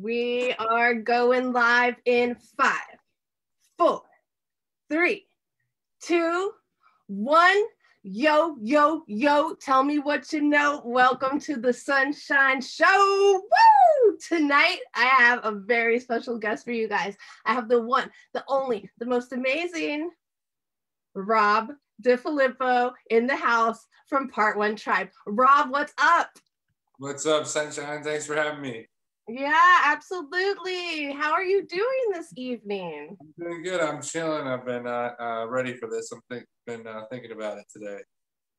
We are going live in 5, 4, 3, 2, 1. Yo, yo, yo, tell me what you know. Welcome to the Sunshine Show. Woo! Tonight, I have a very special guest for you guys. I have the one, the only, the most amazing Rob DeFilippo in the house from Part 1 Tribe. Rob, what's up? What's up, Sunshine? Thanks for having me. Yeah, absolutely. How are you doing this evening? I'm doing good. I'm chilling. I've been ready for this. I've been thinking about it today.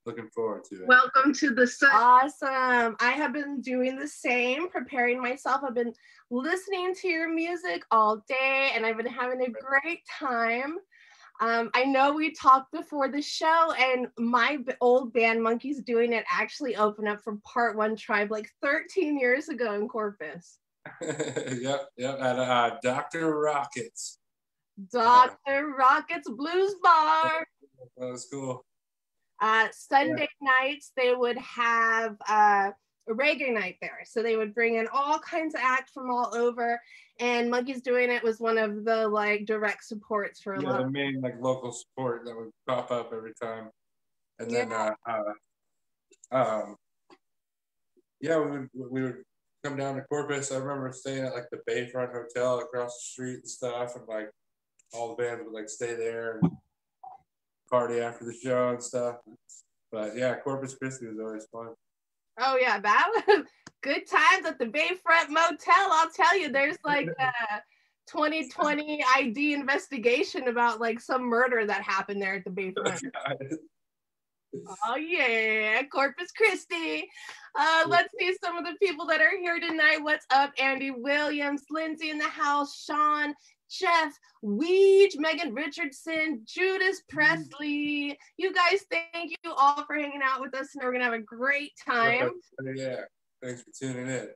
Looking forward to it. Welcome to the sun. Awesome. I have been doing the same, preparing myself. I've been listening to your music all day, and I've been having a great time. I know we talked before the show, and my old band Monkeys Doing It actually opened up for Part 1 Tribe like 13 years ago in Corpus. Yep. At Dr. Rockets. Dr. Rockets Blues Bar. That was cool. Sunday nights, they would have a reggae night there. So they would bring in all kinds of acts from all over. And Monkeys Doing It was one of the like direct supports for a lot. The main like local support that would pop up every time. And then we would come down to Corpus. I remember staying at like the Bayfront Hotel across the street and stuff, and like all the bands would like stay there and party after the show and stuff. But yeah, Corpus Christi was always fun. Oh yeah, that was good times at the Bayfront Motel. I'll tell you, there's like a 2020 ID investigation about like some murder that happened there at the Bayfront. Oh yeah, Corpus Christi. Let's see some of the people that are here tonight. What's up? Andy Williams, Lindsay in the house, Sean, Jeff, Weege, Megan Richardson, Judas Presley. You guys, thank you all for hanging out with us, and we're gonna have a great time. Yeah, thanks for tuning in.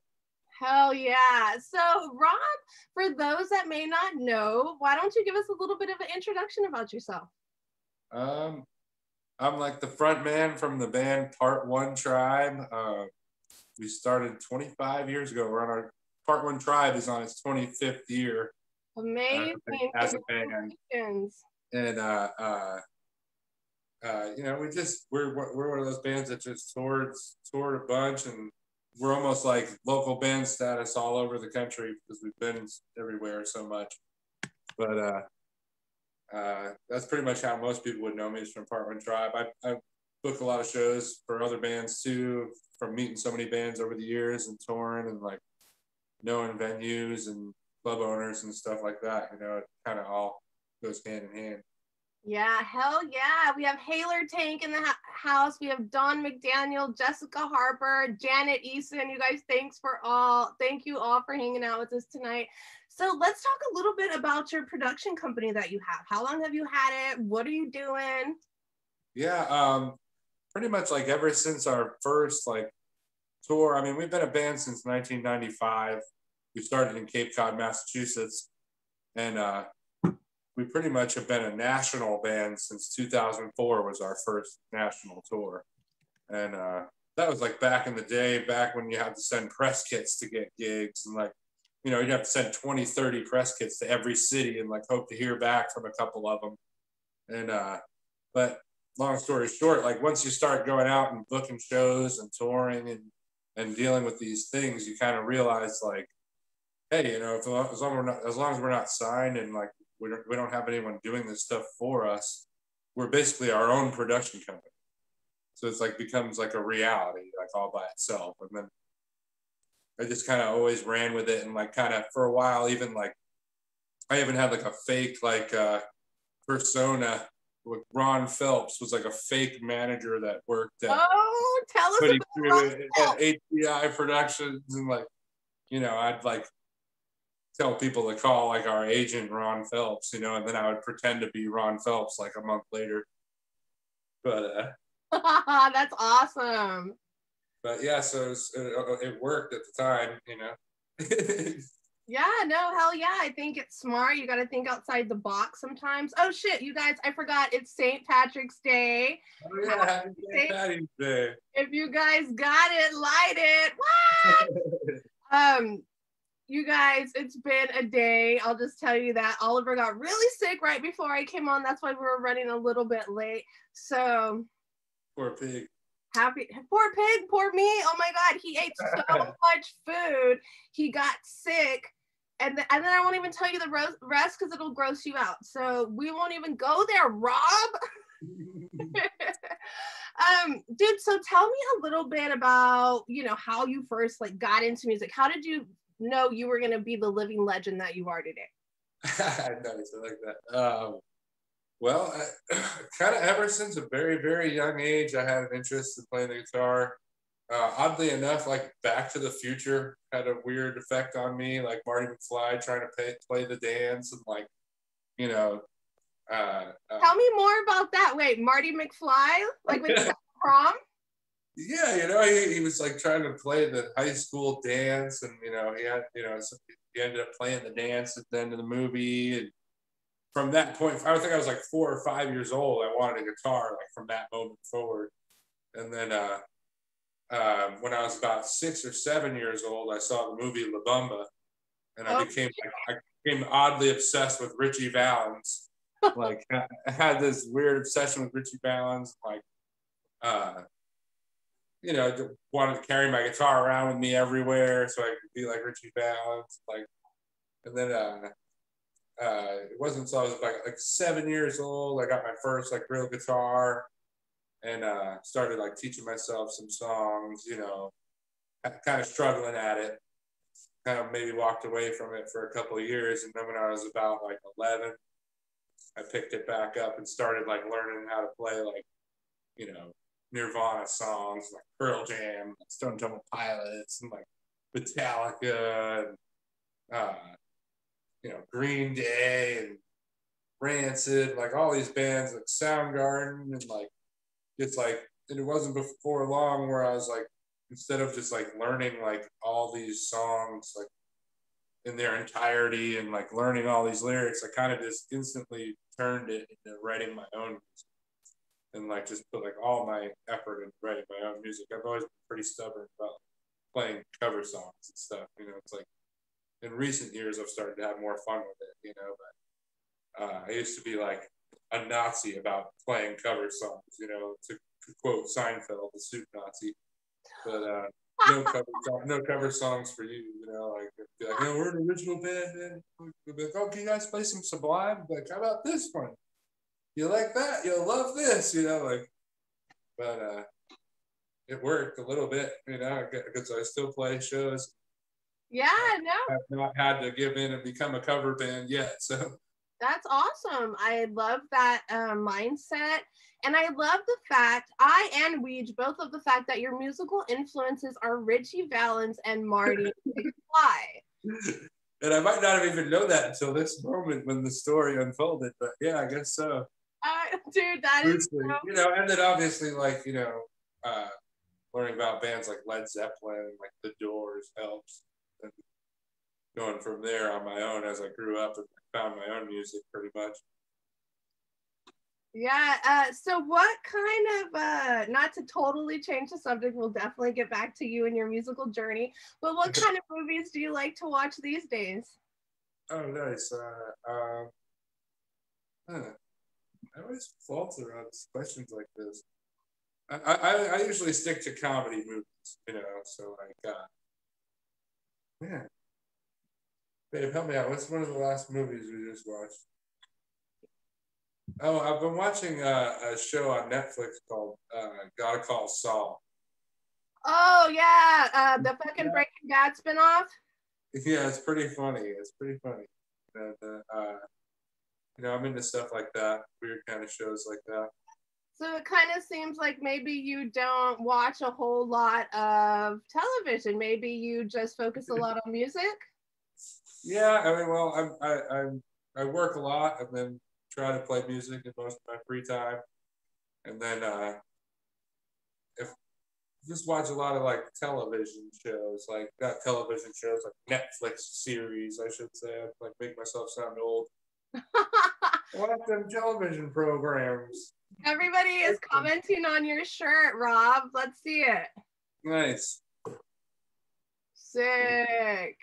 Hell yeah. So Rob, for those that may not know, why don't you give us a little bit of an introduction about yourself? I'm like the front man from the band Part 1 Tribe. We started 25 years ago. We're on our Part 1 Tribe is on its 25th year. Amazing. As a band. And we're one of those bands that just toured a bunch, and we're almost like local band status all over the country because we've been everywhere so much. But that's pretty much how most people would know me, is from Part 1 Tribe. I book a lot of shows for other bands too, from meeting so many bands over the years and touring and like knowing venues and club owners and stuff like that. You know, it kind of all goes hand in hand. Yeah, hell yeah. We have Haler Tank in the house. We have Dawn McDaniel, Jessica Harper, Janet Eason. You guys, thank you all for hanging out with us tonight. So let's talk a little bit about your production company that you have. How long have you had it? What are you doing? Yeah, pretty much like ever since our first like tour. I mean, we've been a band since 1995. We started in Cape Cod, Massachusetts, and we pretty much have been a national band since 2004 was our first national tour. And that was like back in the day, back when you had to send press kits to get gigs, and like, you know, you'd have to send 20, 30 press kits to every city and like hope to hear back from a couple of them. And but long story short, like once you start going out and booking shows and touring and dealing with these things, you kind of realize like, hey, you know, as long as we're not signed and like we don't have anyone doing this stuff for us, we're basically our own production company. So it's like becomes like a reality, like all by itself. And then I just kind of always ran with it, and like kind of for a while, even like I even had like a fake like persona. With Ron Phelps was like a fake manager that worked at tell us at HBI Productions, and like, you know, I'd like tell people to call like our agent Ron Phelps, you know, and then I would pretend to be Ron Phelps like a month later. But that's awesome. But yeah, so it worked at the time, you know. Yeah, no, hell yeah. I think it's smart. You got to think outside the box sometimes. Oh shit, you guys, I forgot. It's St. Patrick's Day. Oh yeah, happy St. Patty's Day. If you guys got it, light it. What? You guys, it's been a day. I'll just tell you that Oliver got really sick right before I came on. That's why we were running a little bit late. So Poor pig. Poor pig, poor me. Oh my God, he ate so much food. He got sick. And then I won't even tell you the rest because it'll gross you out. So we won't even go there, Rob. Dude, so tell me a little bit about, how you first got into music. How did you know you were going to be the living legend that you are today? Nice, I like that. Well, kind of ever since a very, very young age, I had an interest in playing the guitar. Oddly enough, like Back to the Future had a weird effect on me, like Marty McFly trying to play the dance and tell me more about that. Wait, Marty McFly? Like with prom? Yeah, he was like trying to play the high school dance, and he had, he ended up playing the dance at the end of the movie. And from that point, I think I was like 4 or 5 years old. I wanted a guitar, like from that moment forward. And then when I was about 6 or 7 years old, I saw the movie La Bamba, and I became oddly obsessed with Richie Valens. Like I had this weird obsession with Richie Valens, wanted to carry my guitar around with me everywhere so I could be like Richie Valens. And then it wasn't until I was like 7 years old I got my first real guitar and started teaching myself some songs. Kind of struggling at it. Kind of maybe walked away from it for a couple of years, and then when I was about 11, I picked it back up and started learning how to play Nirvana songs like Pearl Jam, Stone Temple Pilots, and Metallica, and Green Day and Rancid, all these bands like Soundgarden, and and it wasn't before long where I was instead of just learning all these songs in their entirety and learning all these lyrics, I kind of just instantly turned it into writing my own music. And just put all my effort into writing my own music. I've always been pretty stubborn about playing cover songs and stuff. It's in recent years I've started to have more fun with it. But I used to be a Nazi about playing cover songs. To quote Seinfeld, the soup Nazi. But no cover songs for you. Be we're an original band, man. Be like, oh, can you guys play some Sublime? How about this one? You like that? You'll love this, But it worked a little bit, because I still play shows. Yeah, no. I've not had to give in and become a cover band yet, so. That's awesome. I love that mindset. And I love the fact, I and Weege both love the fact that your musical influences are Richie Valens and Marty McFly. And I might not have even known that until this moment when the story unfolded, but yeah, I guess so. Dude, that is so... and then obviously learning about bands like Led Zeppelin, The Doors helps, and going from there on my own as I grew up and found my own music pretty much. Yeah, so what kind of, not to totally change the subject, we'll definitely get back to you and your musical journey, but what kind of movies do you like to watch these days? Oh, nice. I always falter on questions like this. I usually stick to comedy movies, so man. Babe, help me out. What's one of the last movies we just watched? Oh, I've been watching a show on Netflix called Gotta Call Saul. Oh, yeah. The fucking Breaking Bad spinoff? Yeah, it's pretty funny. And, I'm into stuff like that, weird kind of shows like that. So it kind of seems like maybe you don't watch a whole lot of television. Maybe you just focus a lot on music? Yeah, I mean, well, I work a lot and then try to play music in most of my free time. And then just watch a lot of television shows, not television shows, Netflix series, I should say. I make myself sound old. Watch them television programs. Everybody is commenting on your shirt, Rob. Let's see it. Nice. Sick.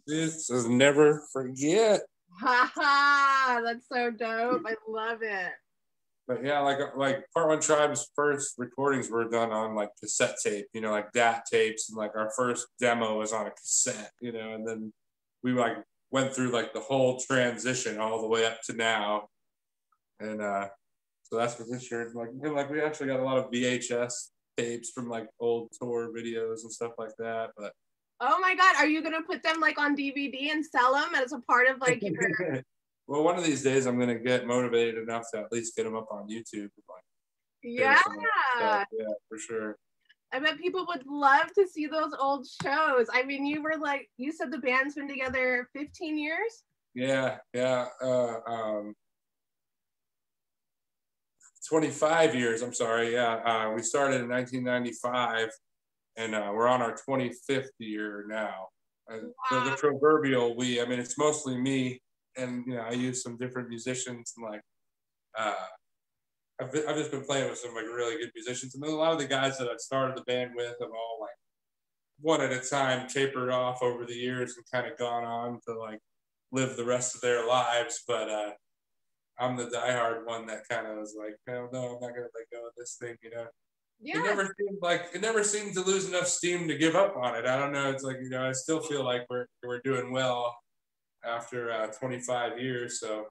This is never forget. Haha, that's so dope. I love it. But yeah, like Part One Tribe's first recordings were done on like cassette tape, you know, like DAT tapes, and like our first demo was on a cassette, you know, and then we like went through like the whole transition all the way up to now, and so that's what this year is like. Like we actually got a lot of VHS tapes from like old tour videos and stuff like that, but. Oh my God, are you gonna put them like on DVD and sell them as a part of like your? Well, one of these days I'm gonna get motivated enough to at least get them up on YouTube. Like, Yeah. yeah, for sure. I bet people would love to see those old shows. I mean, you said the band's been together 15 years? Yeah. 25 years, I'm sorry. Yeah. We started in 1995 and we're on our 25th year now. Wow. The proverbial we, I mean, it's mostly me, and you know, I use some different musicians, and like I've just been playing with some like really good musicians, and then a lot of the guys that I've started the band with have all like one at a time tapered off over the years and kind of gone on to like live the rest of their lives. But I'm the diehard one that kind of was like, no, I'm not gonna let go of this thing, you know. Yeah. It never seemed to lose enough steam to give up on it. I don't know. It's like, you know, I still feel like we're doing well after 25 years. So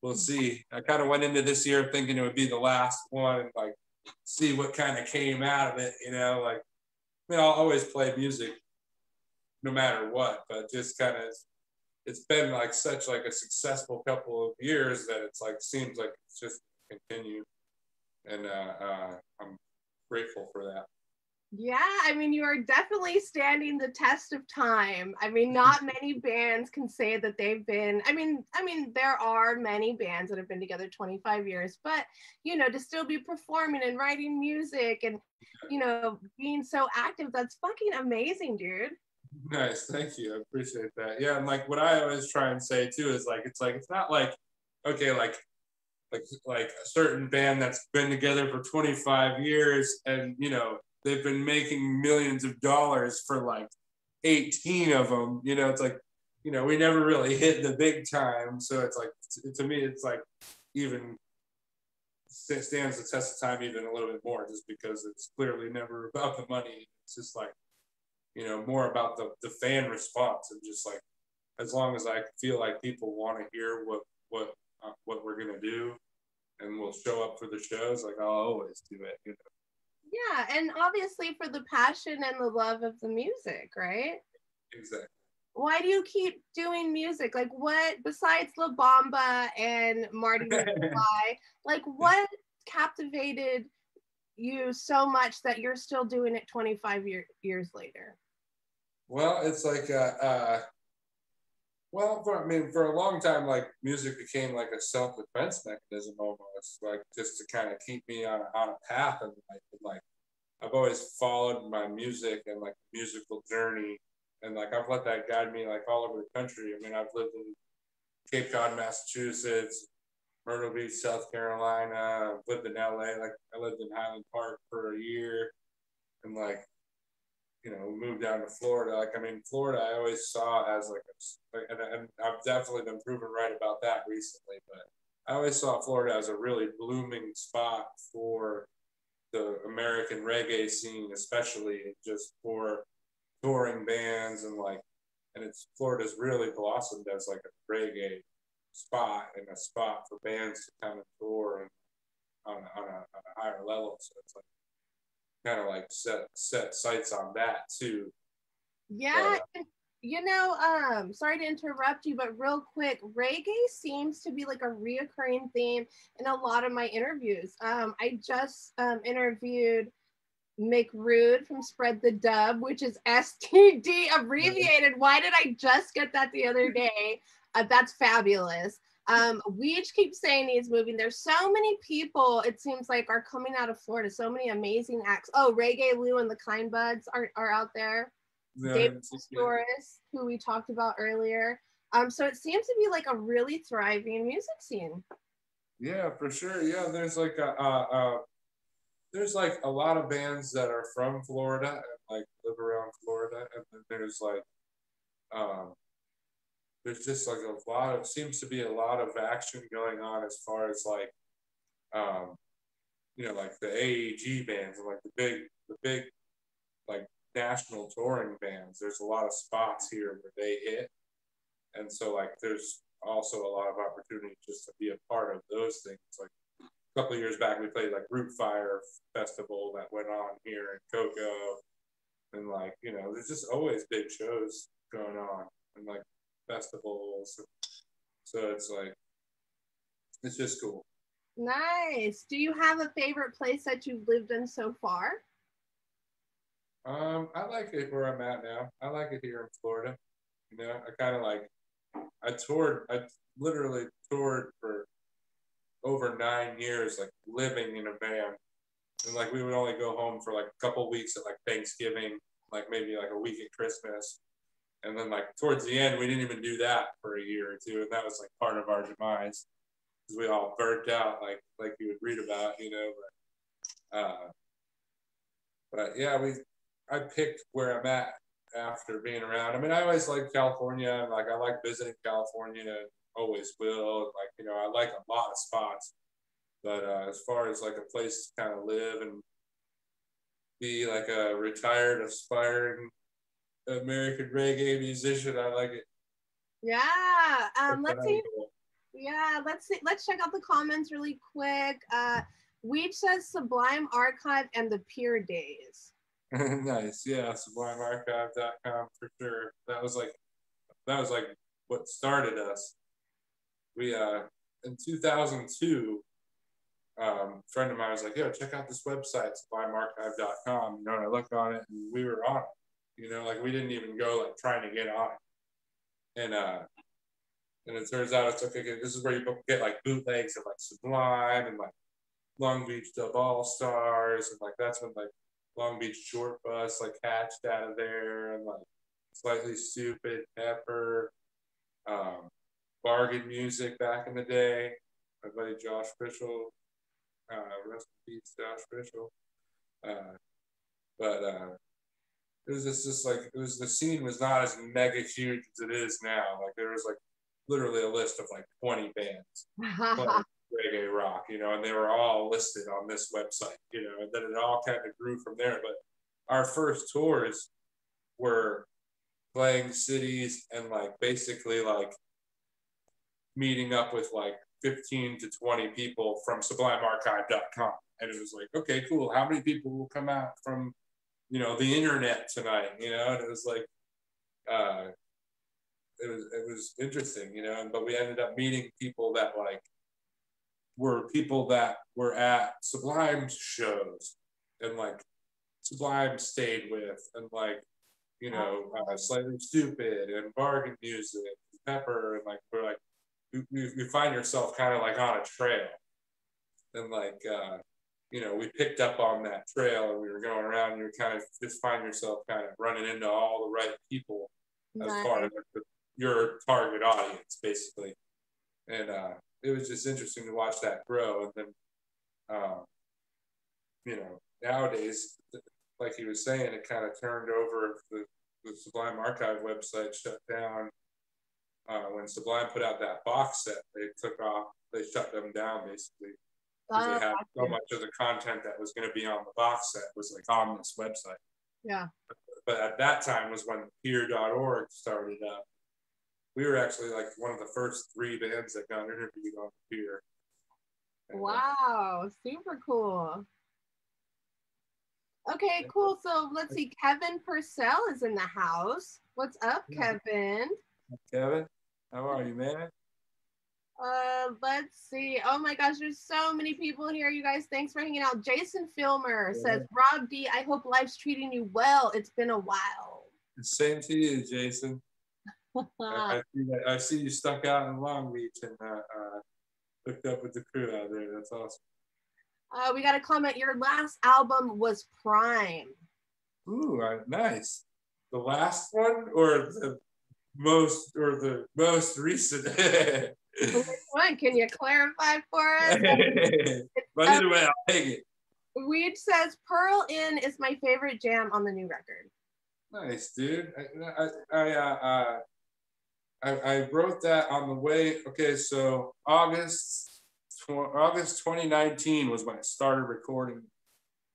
we'll see. I kind of went into this year thinking it would be the last one and like see what kind of came out of it, you know, like, I mean, I'll always play music no matter what, but just kind of, it's been like such like a successful couple of years that it's like, seems like it's just continued. And I'm grateful for that. Yeah, I mean, you are definitely standing the test of time. I mean, not many bands can say that they've been, I mean, there are many bands that have been together 25 years, but, you know, to still be performing and writing music and, you know, being so active, that's fucking amazing, dude. Nice, thank you. I appreciate that. Yeah, and like what I always try and say too is like, it's not like, okay, like a certain band that's been together for 25 years and, you know, they've been making millions of dollars for like 18 of them, you know, it's like, you know, we never really hit the big time. So it's like, to me, it's like even stands the test of time even a little bit more just because it's clearly never about the money. It's just like, you know, more about the fan response and just like, as long as I feel like people want to hear what we're gonna do, and we'll show up for the shows, like I'll always do it, you know. Yeah, and obviously for the passion and the love of the music, right? Exactly. Why do you keep doing music? Like what, besides La Bamba and Marty McFly, like what captivated you so much that you're still doing it 25 years later? Well, it's like well, for a long time, like music became like a self-defense mechanism almost, like just to kind of keep me on a path and like I've always followed my music and like musical journey, and like I've let that guide me like all over the country. I mean, I've lived in Cape Cod, Massachusetts, Myrtle Beach, South Carolina. I've lived in LA. Like I lived in Highland Park for a year, and like, you know, moved down to Florida. Like, I mean, Florida, I always saw as like and I've definitely been proven right about that recently, but I always saw Florida as a really blooming spot for the American reggae scene, especially just for touring bands and like, and Florida's really blossomed as like a reggae spot and a spot for bands to kind of tour and on a higher level. So it's like, kind of like set sights on that too. Yeah, but, you know, sorry to interrupt you, but real quick, reggae seems to be like a reoccurring theme in a lot of my interviews. I just interviewed Mick Rude from Spread the Dub, which is STD abbreviated. Why did I just get that the other day? That's fabulous. Weech keeps saying he's moving. There's so many people, it seems like, are coming out of Florida. So many amazing acts. Oh, Reggae Lou and the Kind Buds are out there. Yeah, David Storis, who we talked about earlier. So it seems to be like a really thriving music scene. Yeah, for sure. Yeah, there's like a lot of bands that are from Florida. like live around Florida, and then there's just like a lot of, seems to be a lot of action going on as far as like like the AEG bands and like the big like national touring bands. There's a lot of spots here where they hit, and so like there's also a lot of opportunity just to be a part of those things. Like a couple of years back, we played like Root Fire Festival that went on here in Cocoa, and like there's just always big shows going on and like festivals. So it's like it's just cool. Nice. Do you have a favorite place that you've lived in so far? I like it where I'm at now. I like it here in Florida. I kind of like, I literally toured for over 9 years, like living in a van. And like we would only go home for like a couple weeks at like Thanksgiving, like maybe like a week at Christmas. And then like towards the end, we didn't even do that for a year or two. And that was like part of our demise, because we all burnt out, like you would read about, but yeah, I picked where I'm at after being around. I mean, I always liked California, and like I like visiting California, and always will. Like I like a lot of spots, but as far as like a place to kind of live and be like a retired aspiring American reggae musician, I like it. Yeah. Let's see. Yeah, let's check out the comments really quick. Weech says Sublime Archive and the Pure Days. Nice. Yeah, sublimearchive.com for sure. That was like what started us. We in 2002, a friend of mine was like, yo, check out this website, sublimearchive.com. And I looked on it and we were on it. Like we didn't even go like trying to get on it. And it turns out it's okay. This is where you get like bootlegs of like Sublime and like Long Beach Dub All Stars, and like that's when like Long Beach Short Bus like hatched out of there, and like Slightly Stupid, Pepper, Bargain Music back in the day. My buddy Josh Fishel, rest in peace, Josh Fishel. But it was just like the scene was not as mega huge as it is now. Like there was like literally a list of like 20 bands playing reggae rock, and they were all listed on this website, and then it all kind of grew from there. But our first tours were playing cities and like basically like meeting up with like 15 to 20 people from sublimearchive.com. And it was like, okay, cool. How many people will come out from, the internet tonight, and it was like, it was interesting, but we ended up meeting people that like were people that were at Sublime shows, and like Sublime stayed with, and like, Slightly Stupid and Bargain Music, and Pepper, and like we're like, you find yourself kind of like on a trail, and like, we picked up on that trail and we were going around, and you kind of just find yourself kind of running into all the right people as far as like your target audience, basically. And it was just interesting to watch that grow. And then, nowadays, like he was saying, it kind of turned over. The Sublime Archive website shut down when Sublime put out that box set. They shut them down basically, because they had so much of the content that was going to be on the box set was like on this website. Yeah. But at that time was when peer.org started up. We were actually like one of the first 3 bands that got interviewed on Peer. Wow, super cool. Okay, cool. So let's see. Kevin Purcell is in the house. What's up, Kevin? Kevin, how are you, man? Let's see. Oh my gosh, there's so many people here, you guys. Thanks for hanging out. Jason Filmer says, Rob D, I hope life's treating you well. It's been a while. Same to you, Jason. I see you stuck out in Long Beach and hooked up with the crew out there. That's awesome. We got a comment. Your last album was Prime. Ooh, nice. The last one or the most recent? Which one? Can you clarify for us? But either way, I'll take it. Weed says Pearl In is my favorite jam on the new record. Nice, dude. I wrote that on the way. Okay, so August 2019 was when I started recording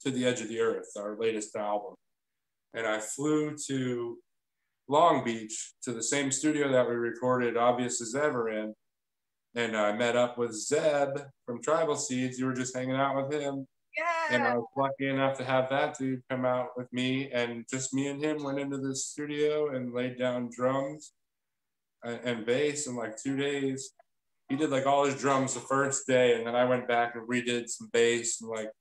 To the Edge of the Earth, our latest album. And I flew to Long Beach to the same studio that we recorded Obvious as Ever in. And I met up with Zeb from Tribal Seeds. You were just hanging out with him. Yeah. And I was lucky enough to have that dude come out with me. And just me and him went into the studio and laid down drums and bass in like 2 days. He did like all his drums the first day. And then I went back and redid some bass and like,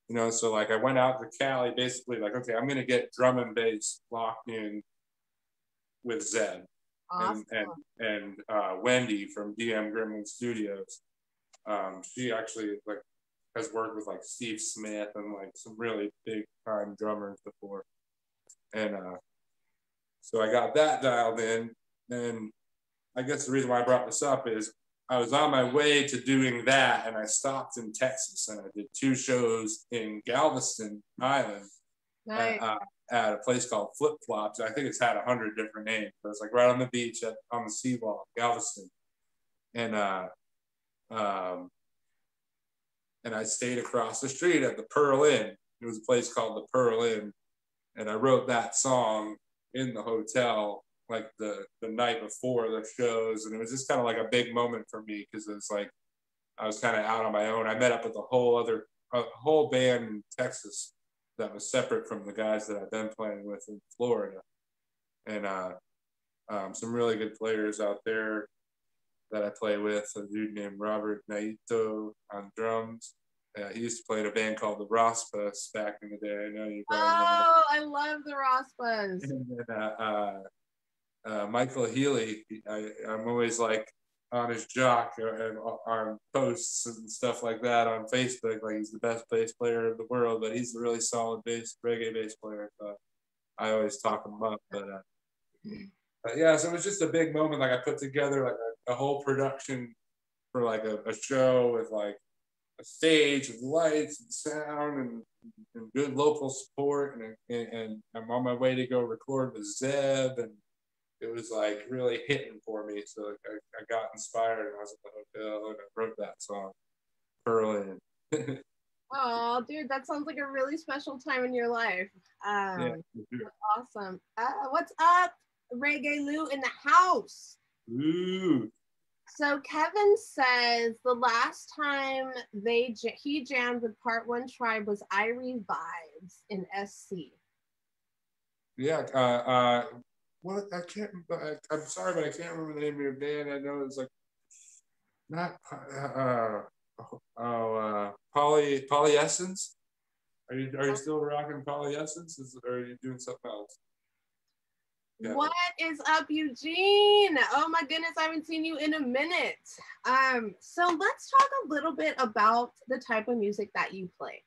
you know, so like I went out to Cali basically like, okay, I'm going to get drum and bass locked in with Zeb. Awesome. And Wendy from DM Gremlin Studios. She actually like has worked with like Steve Smith and like some really big time drummers before. And so I got that dialed in. And I guess the reason why I brought this up is I was on my way to doing that and I stopped in Texas and I did 2 shows in Galveston Island. Nice. At a place called Flip Flops. I think it's had 100 different names, but it's like right on the beach on the seawall, Galveston. And I stayed across the street at the Pearl Inn. It was a place called the Pearl Inn. And I wrote that song in the hotel like the night before the shows. And it was just kind of like a big moment for me because it was like I was kind of out on my own. I met up with a whole band in Texas that was separate from the guys that I've been playing with in Florida. And some really good players out there that I play with, a dude named Robert Naito on drums. He used to play in a band called the Rospas back in the day. I know you probably know. I love the Rospas. And then Michael Healy, I'm always like on his jock and on posts and stuff like that on Facebook, like he's the best bass player in the world, but he's a really solid reggae bass player. So I always talk him up. But yeah, so it was just a big moment. Like I put together like a whole production for like a show with like a stage and lights and sound and good local support, and I'm on my way to go record with Zeb, and it was like really hitting for me. So like I got inspired and I was at the hotel and I wrote that song, Pearl In. Oh, dude, that sounds like a really special time in your life. Yeah, sure. Awesome. What's up, Reggae Lou in the house? Ooh. So Kevin says the last time he jammed with Part 1 Tribe was Irie Vibes in SC. Yeah. What I can't. I'm sorry, but I can't remember the name of your band. I know it's like not Polyessence. Are you still rocking Polyessence, or are you doing something else? Yeah. What is up, Eugene? Oh my goodness, I haven't seen you in a minute. So let's talk a little bit about the type of music that you play.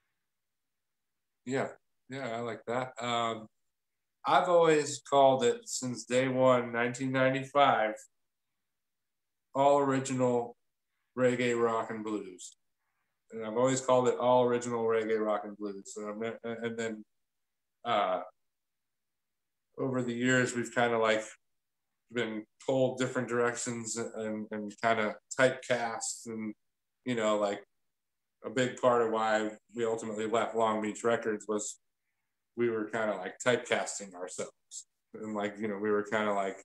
Yeah, I like that. I've always called it since day one, 1995, all original reggae, rock, and blues. And I've always called it all original reggae, rock, and blues. And then over the years, we've kind of like been told different directions and kind of typecast. And, you know, like a big part of why we ultimately left Long Beach Records was we were kind of like typecasting ourselves. And like, you know, we were kind of like,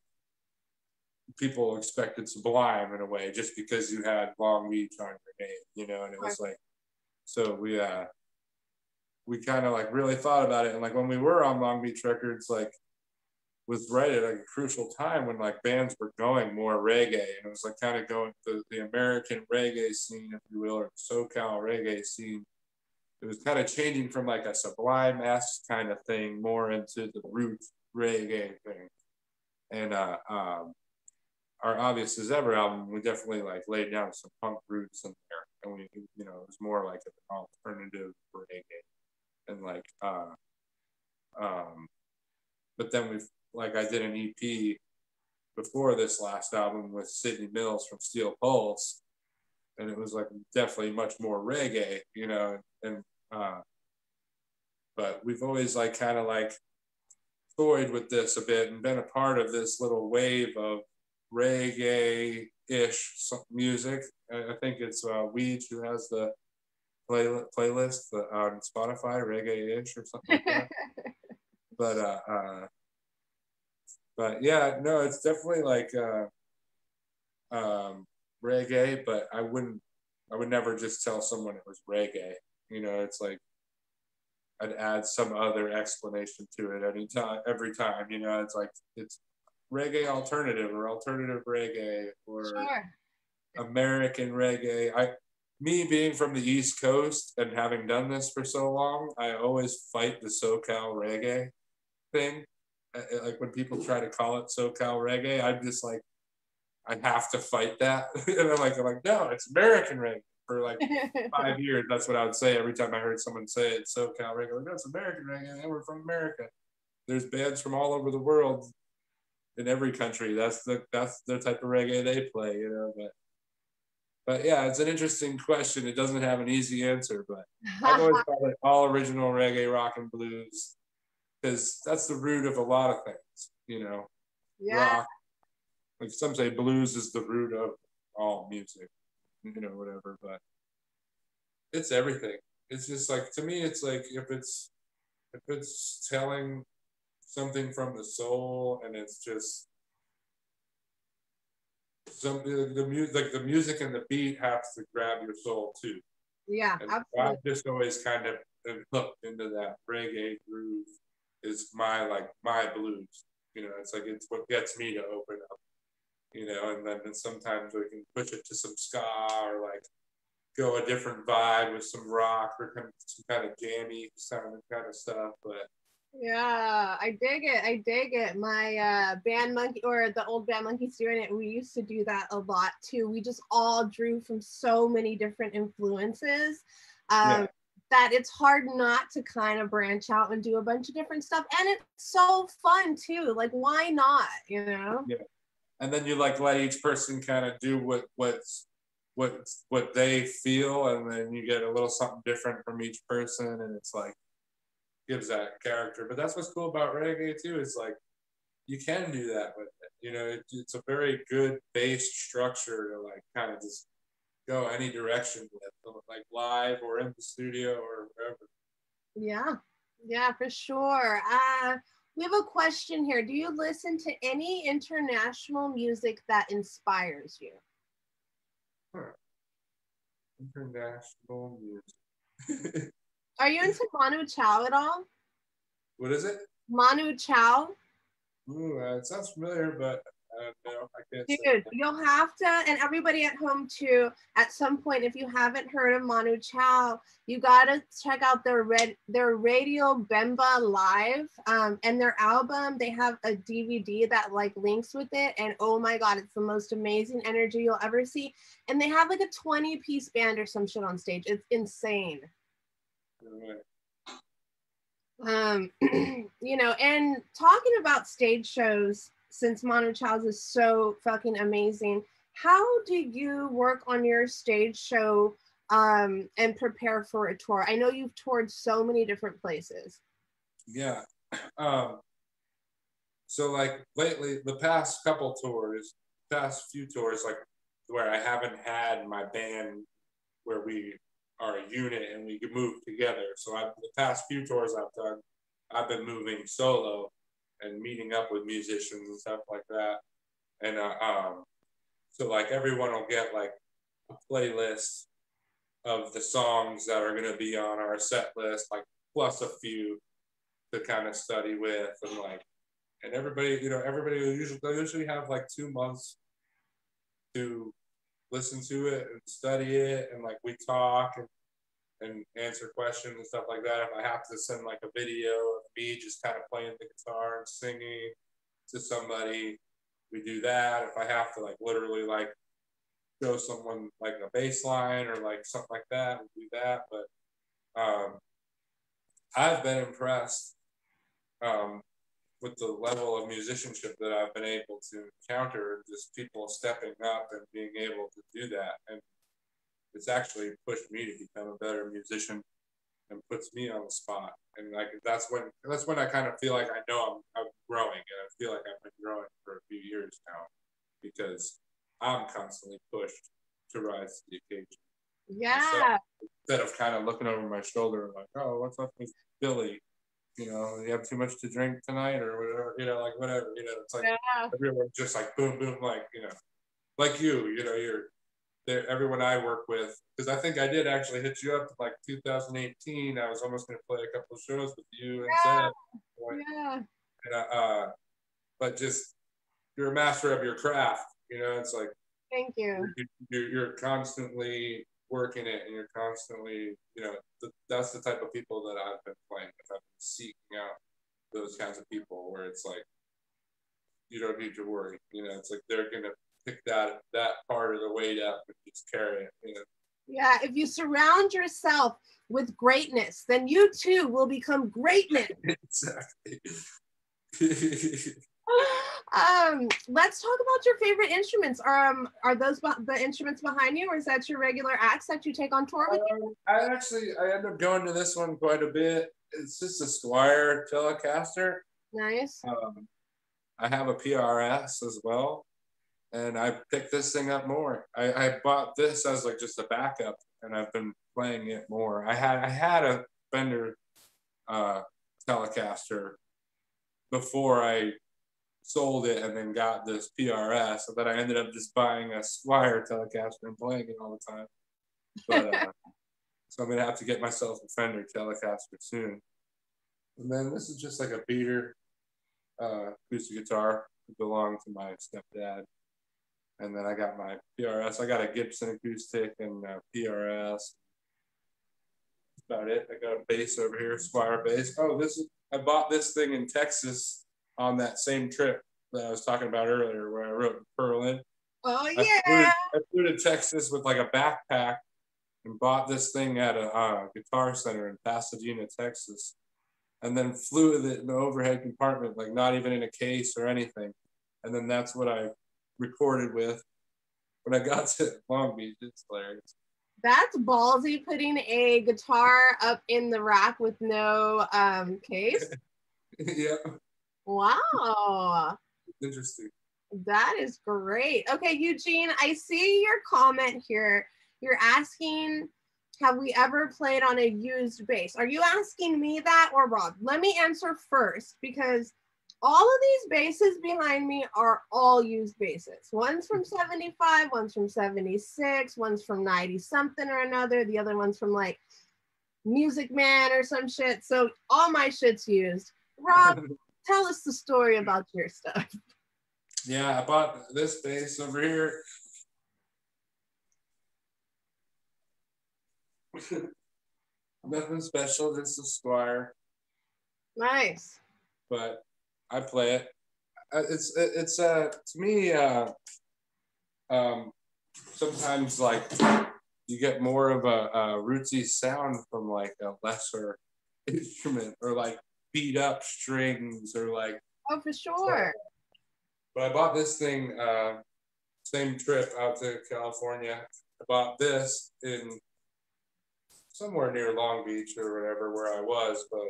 people expected Sublime in a way just because you had Long Beach on your name, you know, and it was like, so we kind of like really thought about it. And like when we were on Long Beach Records, like was right at a crucial time when like bands were going more reggae, and it was like kind of going to the American reggae scene, if you will, or SoCal reggae scene. It was kind of changing from like a Sublime-esque kind of thing more into the roots reggae thing. And our Obvious as Ever album, we definitely like laid down some punk roots in there, and we, you know, it was more like an alternative reggae, and like but then we've like I did an EP before this last album with Sydney Mills from Steel Pulse, and it was like definitely much more reggae, you know, and but we've always like kind of like toyed with this a bit and been a part of this little wave of reggae-ish music. I think it's Weege who has the playlist on Spotify, reggae-ish or something like that. But yeah, no, it's definitely like reggae, but I would never just tell someone it was reggae. You know, it's like I'd add some other explanation to it every time. You know, it's like it's reggae alternative or alternative reggae or Sure. American reggae. Me being from the East Coast and having done this for so long, I always fight the SoCal reggae thing. Like when people try to call it SoCal reggae, I'm just like, I have to fight that. And I'm like, no, it's American reggae. For like 5 years, that's what I would say every time I heard someone say it, SoCal reggae. Like, no, it's American reggae, and we're from America. There's bands from all over the world in every country. That's the type of reggae they play, you know. But yeah, it's an interesting question. It doesn't have an easy answer, but I've always called it all original reggae, rock and blues, because that's the root of a lot of things, you know. Yeah. Rock, like some say blues is the root of all music, you know, whatever, but it's everything. It's just like, to me, it's like if it's telling something from the soul and it's just something, the music and the beat have to grab your soul too. Yeah, and absolutely. I've just always kind of been hooked into that reggae groove is my blues. You know, it's like it's what gets me to open up. You know, and then sometimes we can push it to some ska or like go a different vibe with some rock or some kind of jammy sounding kind of stuff. But yeah, I dig it. I dig it. My band Monkey, or the old band Monkeys doing it, we used to do that a lot too. We just all drew from so many different influences that it's hard not to kind of branch out and do a bunch of different stuff. And it's so fun too. Like, why not, you know? Yeah. And then you like let each person kind of do what they feel, and then you get a little something different from each person, and it's like gives that character. But that's what's cool about reggae too. Is like you can do that with it. You know, it's a very good base structure to like kind of just go any direction with, like live or in the studio or wherever. Yeah, for sure. We have a question here. Do you listen to any international music that inspires you? Huh. International music. Are you into Manu Chao at all? What is it? Manu Chao. Ooh, it sounds familiar, but no, I can't say. Dude, you'll have to, and everybody at home too, at some point, if you haven't heard of Manu Chao, you gotta check out their Radio Bemba Live, and their album. They have a DVD that like links with it, and oh my god, it's the most amazing energy you'll ever see. And they have like a 20-piece band or some shit on stage. It's insane. You know, and talking about stage shows, since Manu Chao's is so fucking amazing, how do you work on your stage show and prepare for a tour? I know you've toured so many different places. Yeah. So like lately, the past few tours, like where I haven't had my band where we are a unit and we can move together. So the past few tours I've done, I've been moving solo and meeting up with musicians and stuff like that. And so like everyone will get like a playlist of the songs that are going to be on our set list, like plus a few to kind of study with, and everybody will usually have like 2 months to listen to it and study it, and like we talk and answer questions and stuff like that. If I have to send like a video of me just kind of playing the guitar and singing to somebody, we do that. If I have to like literally like show someone like a bass line or like something like that, we do that. But I've been impressed with the level of musicianship that I've been able to encounter, just people stepping up and being able to do that. And it's actually pushed me to become a better musician and puts me on the spot. And like that's when I kind of feel like I know I'm growing, and I feel like I've been growing for a few years now because I'm constantly pushed to rise to the occasion. Yeah. Instead of kind of looking over my shoulder like, oh, what's up with Billy? You know, you have too much to drink tonight or whatever, you know, like whatever, you know, it's like everyone just like boom, boom, like, you know, like you know, you're there, everyone I work with, because I think I did actually hit you up in like 2018. I was almost going to play a couple of shows with you and Zed. Yeah. And, but just, you're a master of your craft, you know, it's like, thank you. You're constantly working it, and you're constantly, you know, that's the type of people that I've been playing with. I've been seeking out those kinds of people where it's like, you don't need to worry, you know, it's like they're going to pick that part of the weight up and just carry it, you know. Yeah, if you surround yourself with greatness, then you too will become greatness. Exactly. Let's talk about your favorite instruments. Are those the instruments behind you, or is that your regular axe that you take on tour with you? I end up going to this one quite a bit. It's just a Squire Telecaster. Nice. I have a PRS as well, and I picked this thing up more. I bought this as like just a backup, and I've been playing it more. I had a Fender Telecaster before I sold it and then got this PRS, so that I ended up just buying a Squire Telecaster and playing it all the time. But so I'm gonna have to get myself a Fender Telecaster soon. And then this is just like a beater acoustic guitar that belonged to my stepdad. And then I got my PRS. I got a Gibson acoustic and PRS. That's about it. I got a bass over here, Squire bass. Oh, I bought this thing in Texas on that same trip that I was talking about earlier, where I wrote Pearl in. Oh yeah. I flew to Texas with like a backpack and bought this thing at a guitar center in Pasadena, Texas, and then flew with it in the overhead compartment, like not even in a case or anything. And then that's what I recorded with when I got to Long Beach. It's hilarious. That's ballsy, putting a guitar up in the rack with no case. Yeah. Wow. Interesting. That is great. Okay, Eugene, I see your comment here. You're asking, have we ever played on a used bass? Are you asking me that or Rob? Let me answer first, because all of these basses behind me are all used basses. One's from 75, one's from 76, one's from 90 something or another. The other one's from like Music Man or some shit. So all my shit's used. Rob, tell us the story about your stuff. Yeah, I bought this bass over here. Nothing special, just a Squire. Nice. But I play it. It's to me sometimes like you get more of a rootsy sound from like a lesser instrument, or like beat up strings, or like. Oh, for sure. But I bought this thing same trip out to California. I bought this in somewhere near Long Beach or whatever where I was, but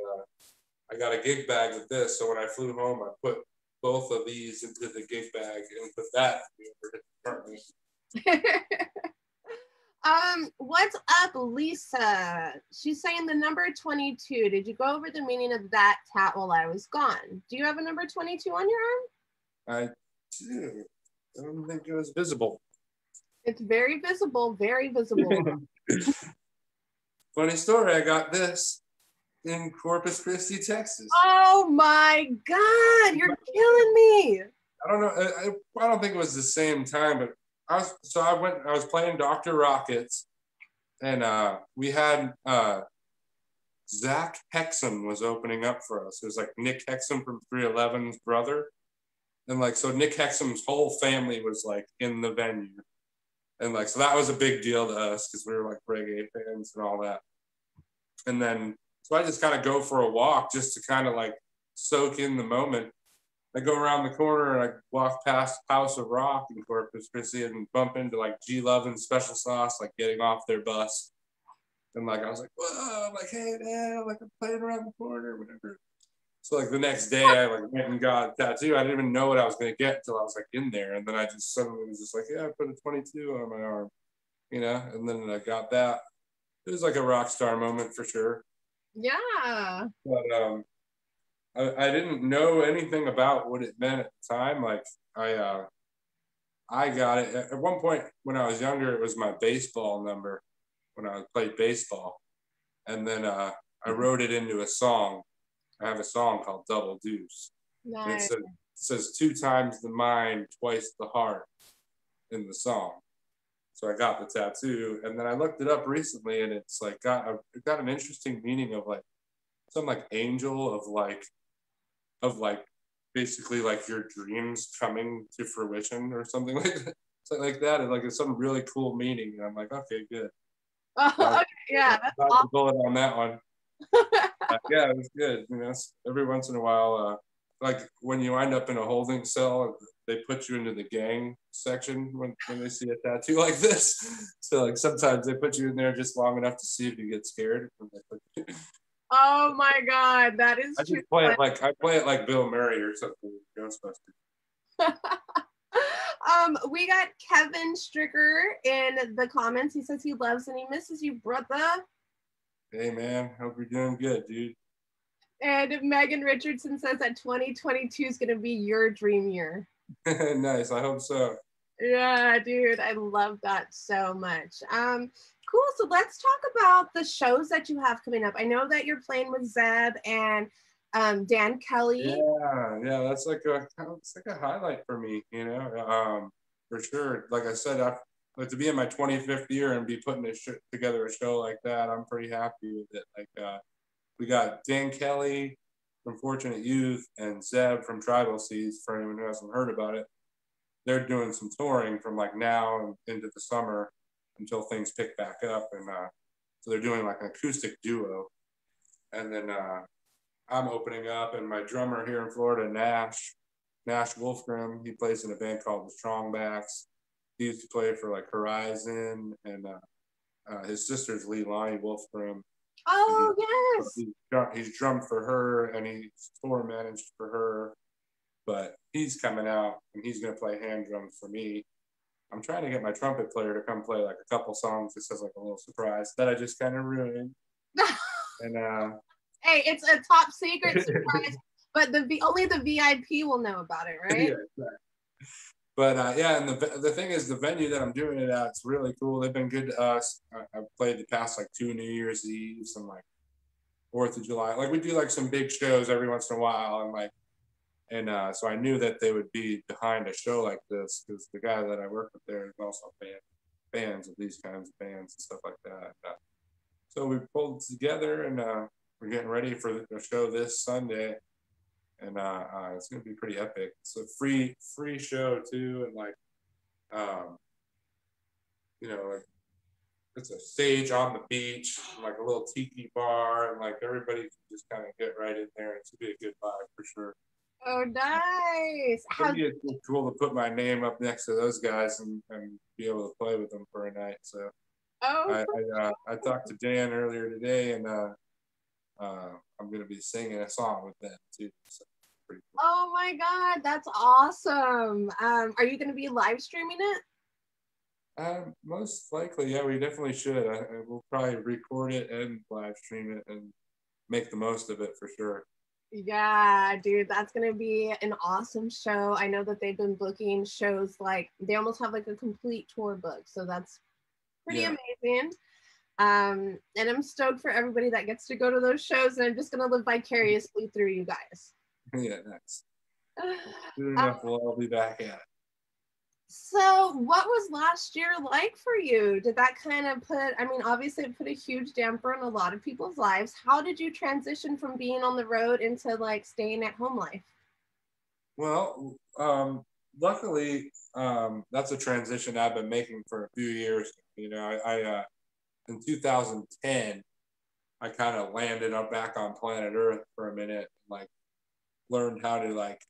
I got a gig bag with this. So when I flew home, I put both of these into the gig bag and put that over the What's up, Lisa? She's saying the number 22. Did you go over the meaning of that tat while I was gone? Do you have a number 22 on your arm? I do. I don't think it was visible. It's very visible, very visible. Funny story, I got this in Corpus Christi, Texas. Oh my God, you're killing me. I don't know. I don't think it was the same time, but I was playing Dr. Rockets, and we had Zach Hexum was opening up for us. It was like Nick Hexum from 311's brother. And like, so Nick Hexum's whole family was like in the venue. And like, so that was a big deal to us because we were like reggae fans and all that. And then, so I just kind of go for a walk just to kind of like soak in the moment. I go around the corner and I walk past House of Rock in Corpus Christi and bump into like G Love and Special Sauce, like getting off their bus. And like I was like, whoa, I'm like, hey man, I'm like I'm playing around the corner, whatever. So like the next day I like went and got a tattoo. I didn't even know what I was gonna get until I was like in there. And then I just suddenly was just like, yeah, I put a 22 on my arm, you know, and then I got that. It was like a rock star moment for sure. Yeah. But I didn't know anything about what it meant at the time. Like I got it at one point when I was younger. It was my baseball number when I played baseball, and then I wrote it into a song. I have a song called Double Deuce, and Nice. it says 2 times the mind, twice the heart in the song. So I got the tattoo, and then I looked it up recently, and it's like it got an interesting meaning of like some like angel of like basically like your dreams coming to fruition or something like that. Something like that. And like it's some really cool meaning. And I'm like, okay, good. Oh, okay, yeah, that's Not awesome. the bullet on that one. Yeah, it was good. You know, every once in a while, like when you wind up in a holding cell, they put you into the gang section when they see a tattoo like this. So like sometimes they put you in there just long enough to see if you get scared. Oh my God, that is I true. just play it like Bill Murray or something, Ghostbusters. We got Kevin Stricker in the comments. He says he loves and he misses you, brother. Hey man, hope you're doing good, dude. And Megan Richardson says that 2022 is going to be your dream year. Nice, I hope so. Yeah, dude, I love that so much. Cool. So let's talk about the shows that you have coming up. I know that you're playing with Zeb and Dan Kelly. Yeah, that's like a highlight for me, you know, for sure. Like I said, like to be in my 25th year and be putting together a show like that, I'm pretty happy with it. Like we got Dan Kelly from Fortunate Youth and Zeb from Tribal Seas. For anyone who hasn't heard about it, they're doing some touring from like now and into the summer until things pick back up, and so they're doing like an acoustic duo, and then I'm opening up, and my drummer here in Florida, Nash Wolfgram, he plays in a band called the Strongbacks. He used to play for like Horizon, and his sister's Leilani Wolfgram. Oh, He's drummed for her, and he's tour managed for her. But he's coming out, and he's going to play hand drums for me. I'm trying to get my trumpet player to come play like a couple songs just as like a little surprise that I just kind of ruined. And hey, it's a top secret surprise, but only the VIP will know about it, right? Yeah, exactly. But yeah, and the thing is, the venue that I'm doing it at, it's really cool. They've been good to us. I've played the past like 2 New Year's Eves and like 4th of July. Like we do like some big shows every once in a while, and like, and so I knew that they would be behind a show like this because the guy that I work with there is also fans of these kinds of bands and stuff like that. So we pulled together, and we're getting ready for the show this Sunday, and it's gonna be pretty epic. It's a free show too, and like, you know, like it's a stage on the beach, like a little tiki bar, and like everybody can just kind of get right in there. It's gonna be a good vibe for sure. Oh, nice. It's cool to put my name up next to those guys and be able to play with them for a night. So I talked to Dan earlier today, and I'm going to be singing a song with them too. So pretty cool. Oh my God, that's awesome. Are you going to be live streaming it? Most likely, yeah, we definitely should. We'll probably record it and live stream it and make the most of it for sure. Yeah, dude, that's gonna be an awesome show. I know that they've been booking shows like they almost have like a complete tour book, so that's pretty amazing. And I'm stoked for everybody that gets to go to those shows, and I'm just gonna live vicariously through you guys. Yeah, nice. Soon enough, we'll all be back at it. So what was last year like for you? Did that kind of obviously it put a huge damper on a lot of people's lives. How did you transition from being on the road into like staying at home life? Well, luckily, that's a transition I've been making for a few years. You know, I in 2010, I kind of landed up back on planet Earth for a minute, like learned how to like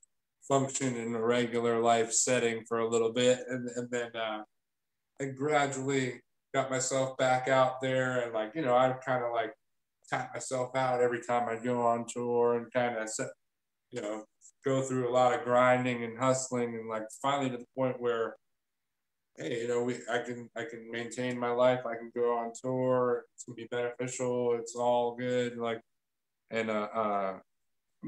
function in a regular life setting for a little bit, and then I gradually got myself back out there, and like, you know, I kind of like tap myself out every time I go on tour and kind of set, you know, go through a lot of grinding and hustling, and like finally to the point where, hey, you know, I can maintain my life, I can go on tour, it's gonna be beneficial, it's all good, like, and I'm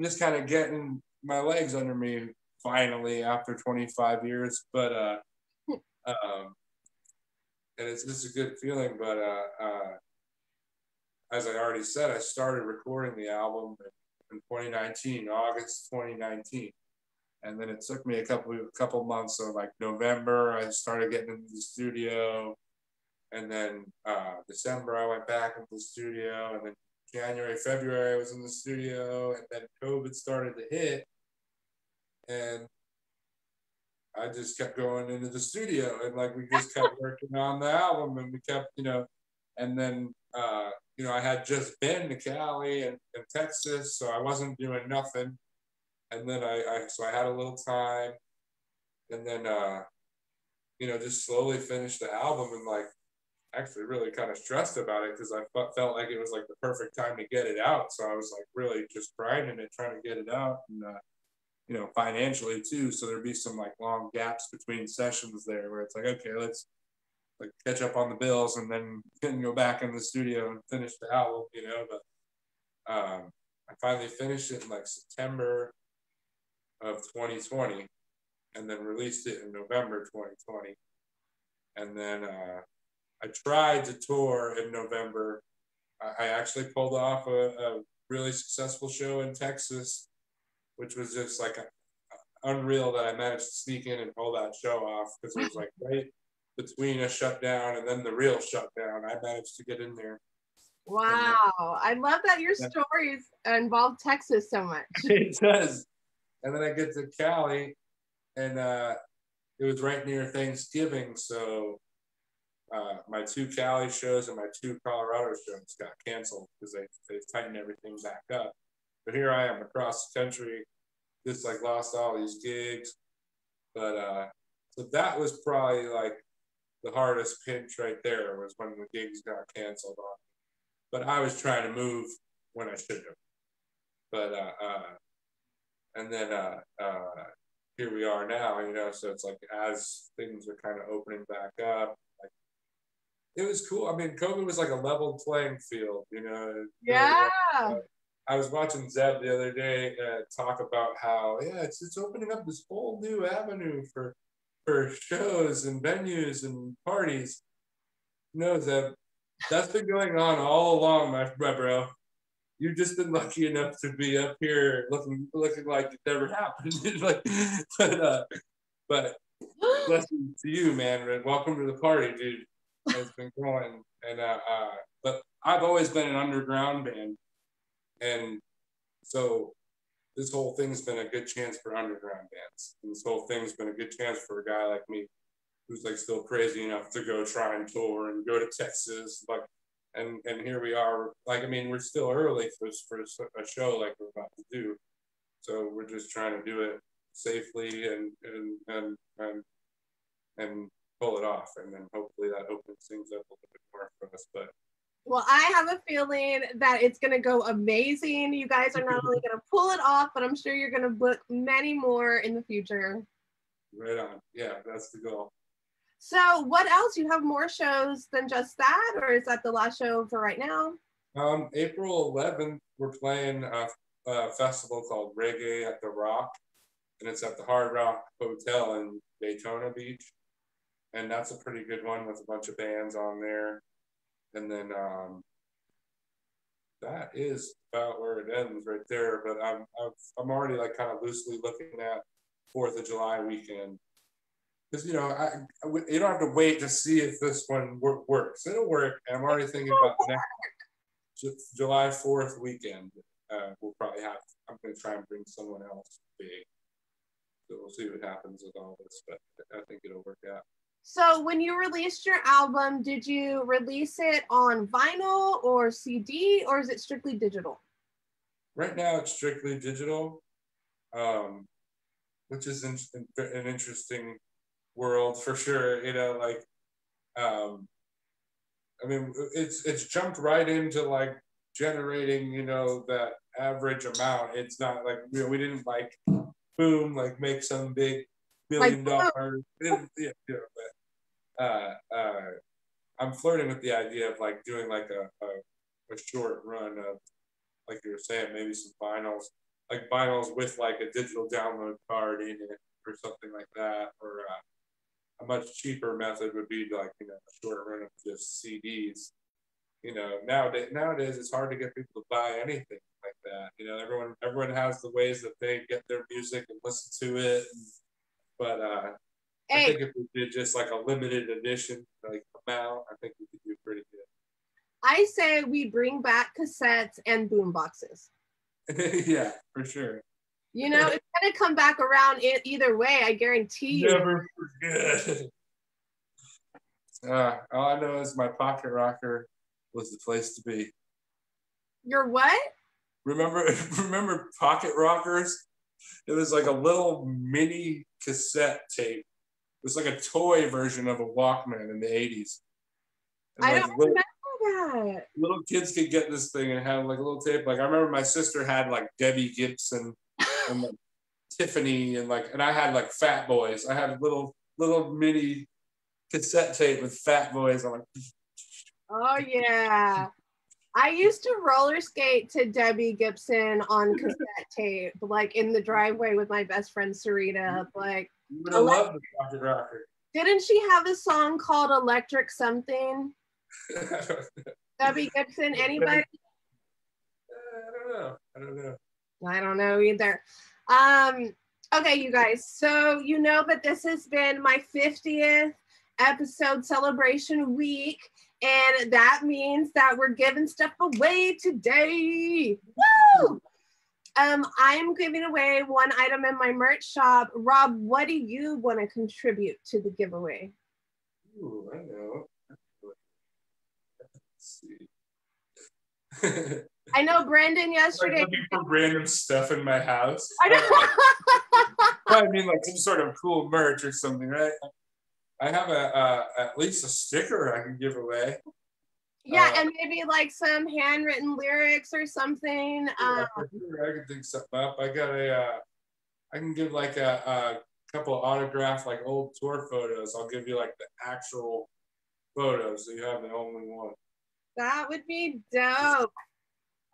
just kind of getting my legs under me finally after 25 years, but and it's just a good feeling. But as I already said, I started recording the album in 2019, August 2019. And then it took me a couple months. So like November, I started getting into the studio. And then December, I went back into the studio. And then January, February, I was in the studio. And then COVID started to hit. And I just kept going into the studio. And like we just kept working on the album. And we kept, you know, and then, you know, I had just been to Cali and Texas. So I wasn't doing nothing. And then so I had a little time, and then you know, just slowly finished the album, and like actually really kind of stressed about it because I felt like it was like the perfect time to get it out. So I was like really just grinding it, trying to get it out, and you know, financially too. So there'd be some like long gaps between sessions there where it's like, okay, let's like catch up on the bills, and then go back in the studio and finish the album, you know. But I finally finished it in like September of 2020, and then released it in November 2020. And then I tried to tour in November. I actually pulled off a really successful show in Texas, which was just like unreal that I managed to sneak in and pull that show off, because it was like right between a shutdown and then the real shutdown. I managed to get in there. Wow. I love that your stories involve Texas so much. It does. And then I get to Cali, and it was right near Thanksgiving, so my 2 Cali shows and my 2 Colorado shows got canceled because they tightened everything back up. But here I am across the country, just like lost all these gigs. But so that was probably like the hardest pinch right there, was when the gigs got canceled on. But I was trying to move when I should have. But and then here we are now, you know, so it's like as things are kind of opening back up, like it was cool. I mean, COVID was like a level playing field, you know. Yeah. I was watching Zeb the other day talk about how, yeah, it's opening up this whole new avenue for shows and venues and parties. No, Zeb, that's been going on all along, my bro. You've just been lucky enough to be up here looking like it never happened. Like, but blessings to you, man. Welcome to the party, dude. It's been going, and but I've always been an underground band, and so this whole thing's been a good chance for underground bands. And this whole thing's been a good chance for a guy like me, who's like still crazy enough to go try and tour and go to Texas, like. And here we are. Like, I mean, we're still early for a show like we're about to do, so we're just trying to do it safely and pull it off, and then hopefully that opens things up a little bit more for us. But well, I have a feeling that it's going to go amazing. You guys are not only going to pull it off, but I'm sure you're going to book many more in the future. Right on. Yeah, that's the goal. So what else? You have more shows than just that, or is that the last show for right now? April 11th, we're playing a festival called Reggae at the Rock, and it's at the Hard Rock Hotel in Daytona Beach. And that's a pretty good one with a bunch of bands on there. And then that is about where it ends right there. But I'm already like kind of loosely looking at 4th of July weekend. Because, you know, you don't have to wait to see if this one works. It'll work. And I'm already thinking about the next July 4th weekend. We'll probably have, I'm going to try and bring someone else big. So we'll see what happens with all this, but I think it'll work out. So when you released your album, did you release it on vinyl or CD, or is it strictly digital? Right now it's strictly digital, which is an interesting world for sure. You know, like I mean, it's jumped right into like generating, you know, that average amount. It's not like we didn't like boom, like make some big Like, $1 billion. Yeah, but I'm flirting with the idea of like doing like a short run of, like you were saying, maybe some vinyls with like a digital download card in it or something like that, or a much cheaper method would be like, you know, a short run of just CDs. You know, nowadays it's hard to get people to buy anything like that. You know, everyone has the ways that they get their music and listen to it. But I think if we did just like a limited edition like amount, I think we could do pretty good. I say we bring back cassettes and boom boxes. Yeah, for sure. You know, it's gonna come back around either way. I guarantee you. Never forget. All I know is my pocket rocker was the place to be. Your what? Remember pocket rockers? It was like a little mini cassette tape. It was like a toy version of a Walkman in the 80s. And I like don't remember that. Little kids could get this thing and have like a little tape. Like I remember my sister had like Debbie Gibson and like Tiffany and I had like Fat Boys. I had little mini cassette tape with Fat Boys. I'm like, oh yeah. I used to roller skate to Debbie Gibson on cassette tape, like in the driveway with my best friend Sarita. Like, you would have loved the pocket rocker. Didn't she have a song called Electric Something? Debbie Gibson, anybody? I don't know. I don't know either. Okay, you guys. So you know that this has been my 50th episode celebration week. And that means that we're giving stuff away today. Woo! I'm giving away one item in my merch shop. Rob, what do you want to contribute to the giveaway? Ooh, I know. Let's see. I know Brandon yesterday. Looking for random stuff in my house. I know. Well, I mean, like some sort of cool merch or something, right? I have at least a sticker I can give away. Yeah, and maybe like some handwritten lyrics or something. Yeah, for sure. I can think something up. I can give like a couple of autographed like old tour photos. I'll give you like the actual photos so you have the only one. That would be dope.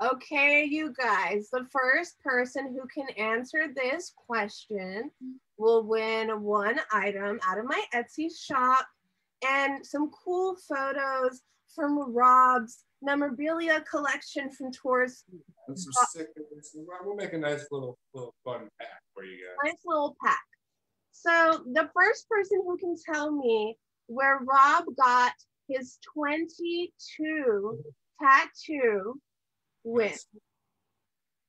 Okay, you guys, the first person who can answer this question will win one item out of my Etsy shop and some cool photos from Rob's memorabilia collection from tours. Some stickers. We'll make a nice little fun pack for you guys. Nice little pack. So the first person who can tell me where Rob got his 22 tattoo wins.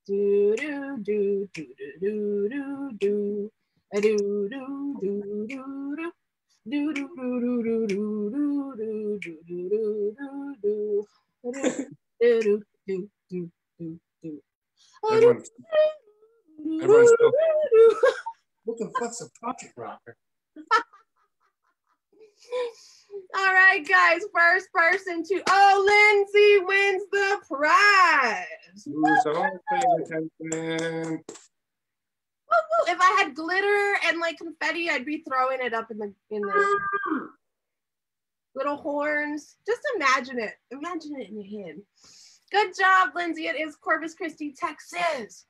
Do do do do do do do do do do do do. Do do do do do do do do do do do do do. Everyone's still, what the fuck's a pocket rocker? All right, guys. First person to Lindsay wins the prize. Ooh, so I'm paying attention. If I had glitter and like confetti, I'd be throwing it up in the little horns. Just imagine it. Imagine it in your head. Good job, Lindsay. It is Corpus Christi, Texas.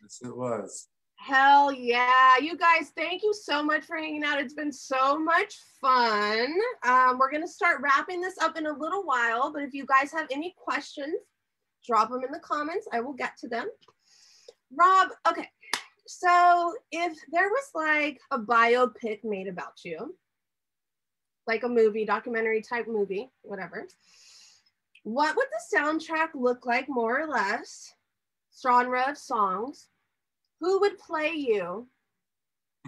Yes, it was. Hell yeah. You guys, thank you so much for hanging out. It's been so much fun. We're going to start wrapping this up in a little while, but if you guys have any questions, drop them in the comments. I will get to them. Rob, okay, so if there was like a biopic made about you, like a movie, documentary type movie, whatever, what would the soundtrack look like more or less? Genre of songs? Who would play you?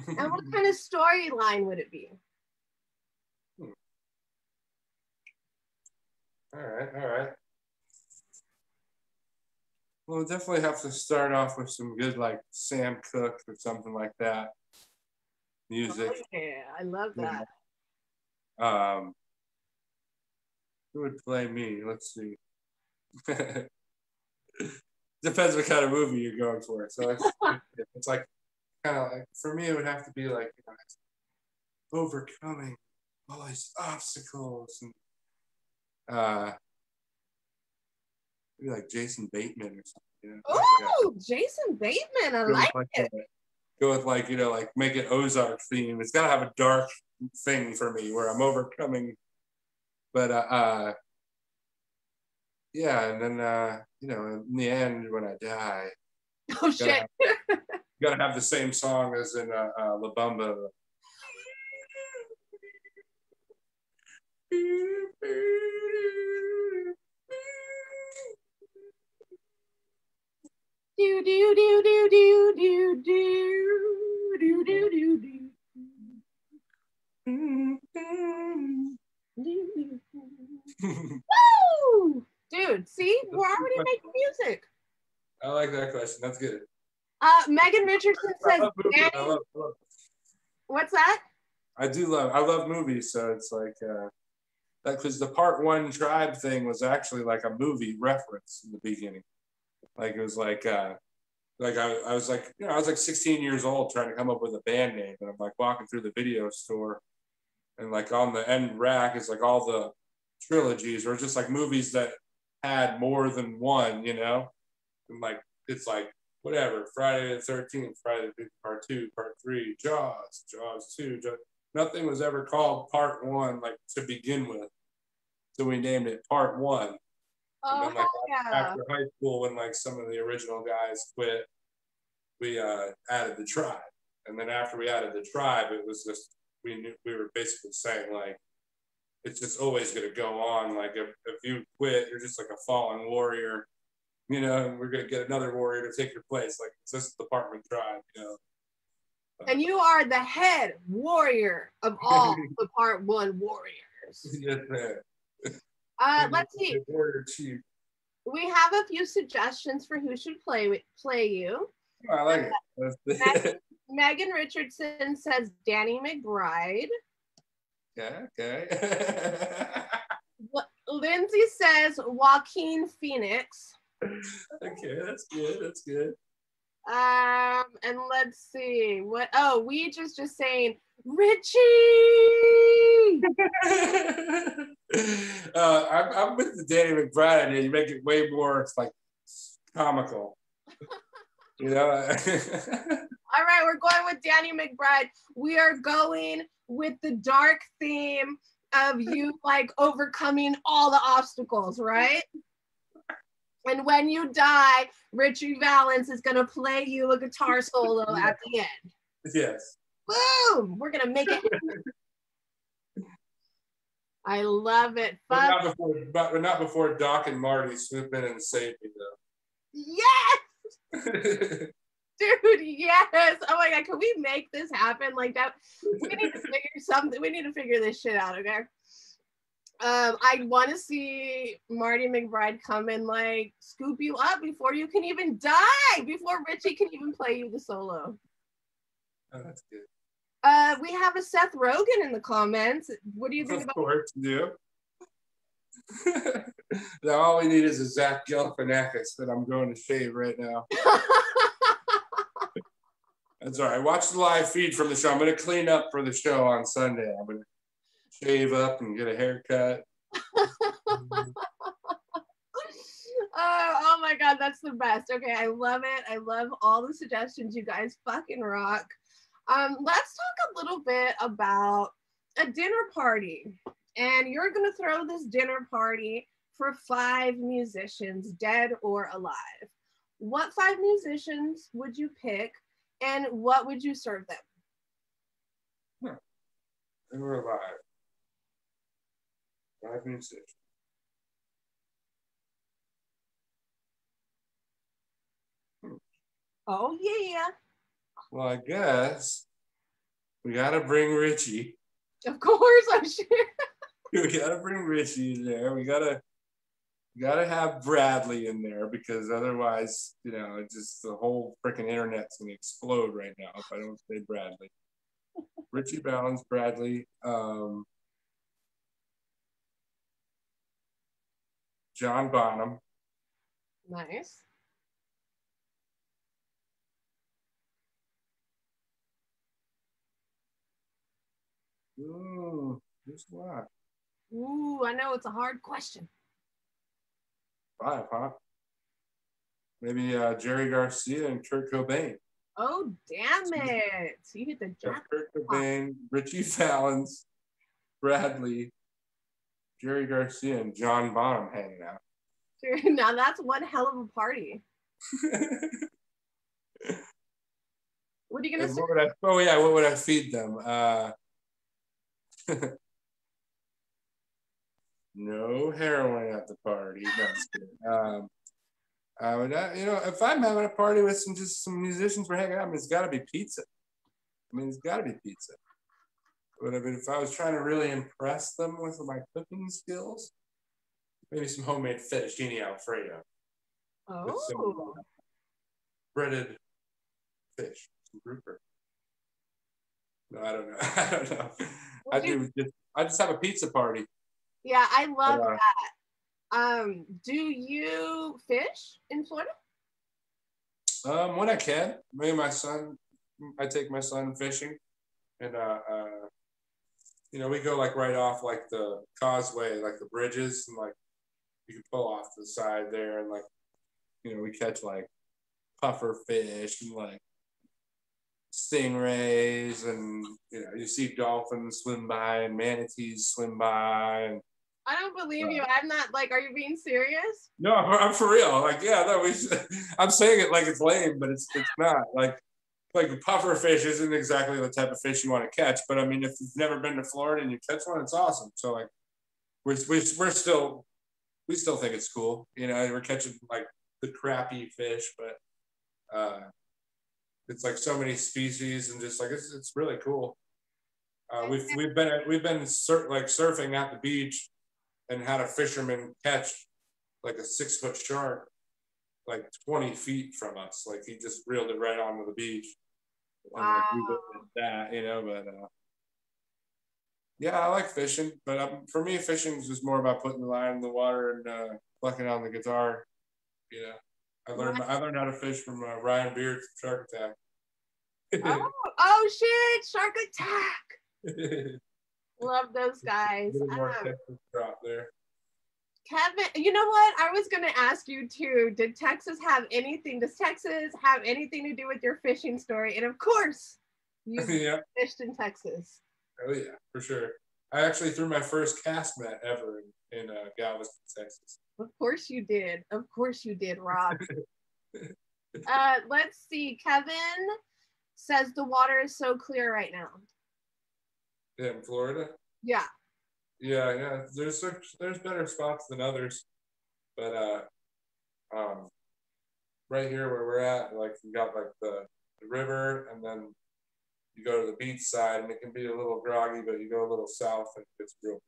And what kind of storyline would it be? All right. We'll definitely have to start off with some good like Sam Cooke or something like that. Music. Oh, yeah, I love that. Who would play me? Let's see. Depends what kind of movie you're going for. So it's like kind of like for me, it would have to be like overcoming all these obstacles and maybe like Jason Bateman or something. You know? Oh, Jason Bateman, I like it. Go with like like make it Ozark theme. It's gotta have a dark thing for me where I'm overcoming. But yeah, and then in the end when I die, oh shit, you gotta have the same song as in La Bamba. do do do do do do do do do do. Woo! Dude, see, we're already making music. I like that question. That's good. Megan Richardson says, Danny. What's that? I love movies, so it's like that because the part one tribe thing was actually like a movie reference in the beginning. Like it was like I was like I was like 16 years old trying to come up with a band name, and I'm like walking through the video store, and like on the end rack is like all the trilogies or just like movies that had more than one, and like it's like whatever, Friday the 13th, Friday the 15th, part 2, part 3, Jaws 2. Nothing was ever called part 1 like to begin with, so we named it part 1. And then like after high school, when like some of the original guys quit, we added the tribe. And then after we added the tribe, it was just we were basically saying like it's just always going to go on. Like if you quit, you're just like a fallen warrior, and we're going to get another warrior to take your place. Like it's this department tribe, And you are the head warrior of all the part 1 warriors. Yes, man. Let's see. Warrior chief. We have a few suggestions for who should play you. Oh, I like it. Megan Richardson says Danny McBride. Okay. Lindsay says Joaquin Phoenix. Okay, that's good. And let's see what. Oh, we just saying Richie. I'm with the Danny McBride idea. You make it way more like comical. All right, we're going with Danny McBride. We are going with the dark theme of you like overcoming all the obstacles, right? And when you die, Richie Valens is gonna play you a guitar solo at the end. Yes. Boom! We're gonna make it. I love it. But not before Doc and Marty swoop in and save me, though. Yes! Dude, yes! Oh my god, can we make this happen like that? We need to figure something. We need to figure this shit out, okay? I want to see Marty McBride come and like scoop you up before you can even die, before Richie can even play you the solo. Oh, that's good. We have a Seth Rogen in the comments. What do you think about? Of course, you. Now all we need is a Zach Galifianakis that I'm going to shave right now. That's all right. Watch the live feed from the show. I'm going to clean up for the show on Sunday. I'm going to shave up and get a haircut. Oh my god, that's the best. Okay, I love it. I love all the suggestions. You guys fucking rock. Let's talk a little bit about a dinner party. And you're gonna throw this dinner party for 5 musicians, dead or alive. What 5 musicians would you pick, and what would you serve them? They were alive. 5 musicians. Oh yeah. Well, I guess we gotta bring Richie. Of course, I'm sure. We gotta bring Richie in there. We gotta have Bradley in there because otherwise, it's just the whole freaking internet's gonna explode right now if I don't say Bradley. Richie Valens, Bradley. John Bonham. Nice. Ooh, there's a lot. Ooh, I know it's a hard question. 5, huh? Maybe Jerry Garcia and Kurt Cobain. Oh, damn it. You hit the jackpot. Kurt Cobain, Richie Valens, Bradley, Jerry Garcia, and John Bonham hanging out. Now that's one hell of a party. What are you gonna say? What would I feed them? No heroin at the party. No, I would, if I'm having a party with some musicians we're hanging out, I mean, it's got to be pizza. But I mean, if I was trying to really impress them with my cooking skills, maybe some homemade fettuccine alfredo. Oh. With some breaded fish, some grouper. No, I don't know. I don't know. I just have a pizza party. Yeah, I love that. Do you fish in Florida? When I can. Me and my son, I take my son fishing, and we go like right off like the causeway, like the bridges, and like you can pull off to the side there, and like we catch like puffer fish and like stingrays, and you see dolphins swim by and manatees swim by, and I don't believe you. I'm not like, are you being serious? no, I'm for real. Like, yeah, no, I'm saying it like it's lame, but it's not. Like puffer fish isn't exactly the type of fish you want to catch. But I mean, if you've never been to Florida and you catch one, it's awesome. So like, we still think it's cool. We're catching like the crappie fish, but it's like so many species and just like it's really cool. We've been surfing at the beach and had a fisherman catch like a 6-foot shark like 20 feet from us. Like he just reeled it right onto the beach. Wow. And like we that, but yeah, I like fishing. But for me, fishing is just more about putting the line in the water and plucking on the guitar. I learned how to fish from Ryan Beard from Shark Attack. Oh shit! Shark Attack. Love those guys. A little more Texas drop there. Kevin, you know what? I was going to ask you too. Does Texas have anything to do with your fishing story? And of course, you fished in Texas. Oh yeah, for sure. I actually threw my first cast net ever in Galveston, Texas. Of course you did. Rob. Let's see. Kevin says the water is so clear right now. Yeah, in Florida? Yeah. Yeah. There's better spots than others, but right here where we're at, like you got like the river, and then you go to the beach side, and it can be a little groggy, but you go a little south, and it's real.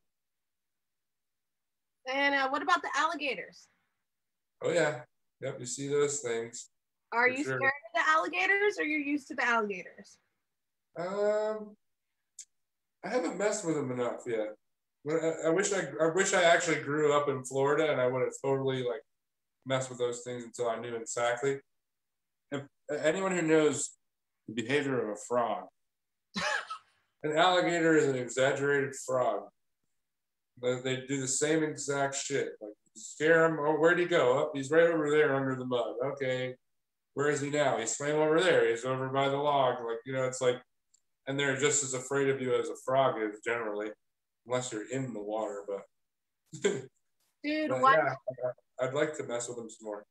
And what about the alligators? Oh yeah, yep. You see those things. Are you scared of the alligators, or you're used to the alligators? I haven't messed with them enough yet. I wish I actually grew up in Florida, and I would have totally like messed with those things until I knew exactly. If anyone who knows the behavior of a frog, an alligator is an exaggerated frog. They do the same exact shit. Like scare him. Oh, where'd he go? Oh, he's right over there under the mud. Okay, where is he now? He swam over there. He's over by the log. Like it's like. And they're just as afraid of you as a frog is generally, unless you're in the water. But dude, yeah, I'd like to mess with them some more.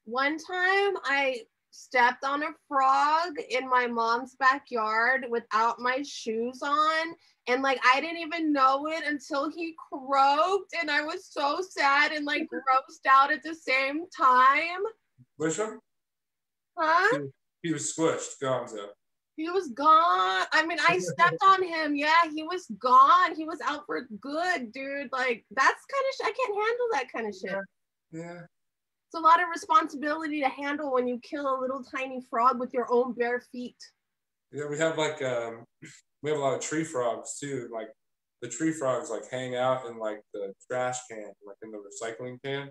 One time I stepped on a frog in my mom's backyard without my shoes on, and like I didn't even know it until he croaked, and I was so sad and like grossed out at the same time. Squish him? Huh? He was squished, Gonzo. He was gone. I mean, I stepped on him. Yeah, he was gone. He was out for good, dude. Like, that's kind of I can't handle that kind of shit. Yeah. It's a lot of responsibility to handle when you kill a little tiny frog with your own bare feet. Yeah, we have like we have a lot of tree frogs too. Like the tree frogs like hang out in like the trash can, like in the recycling can.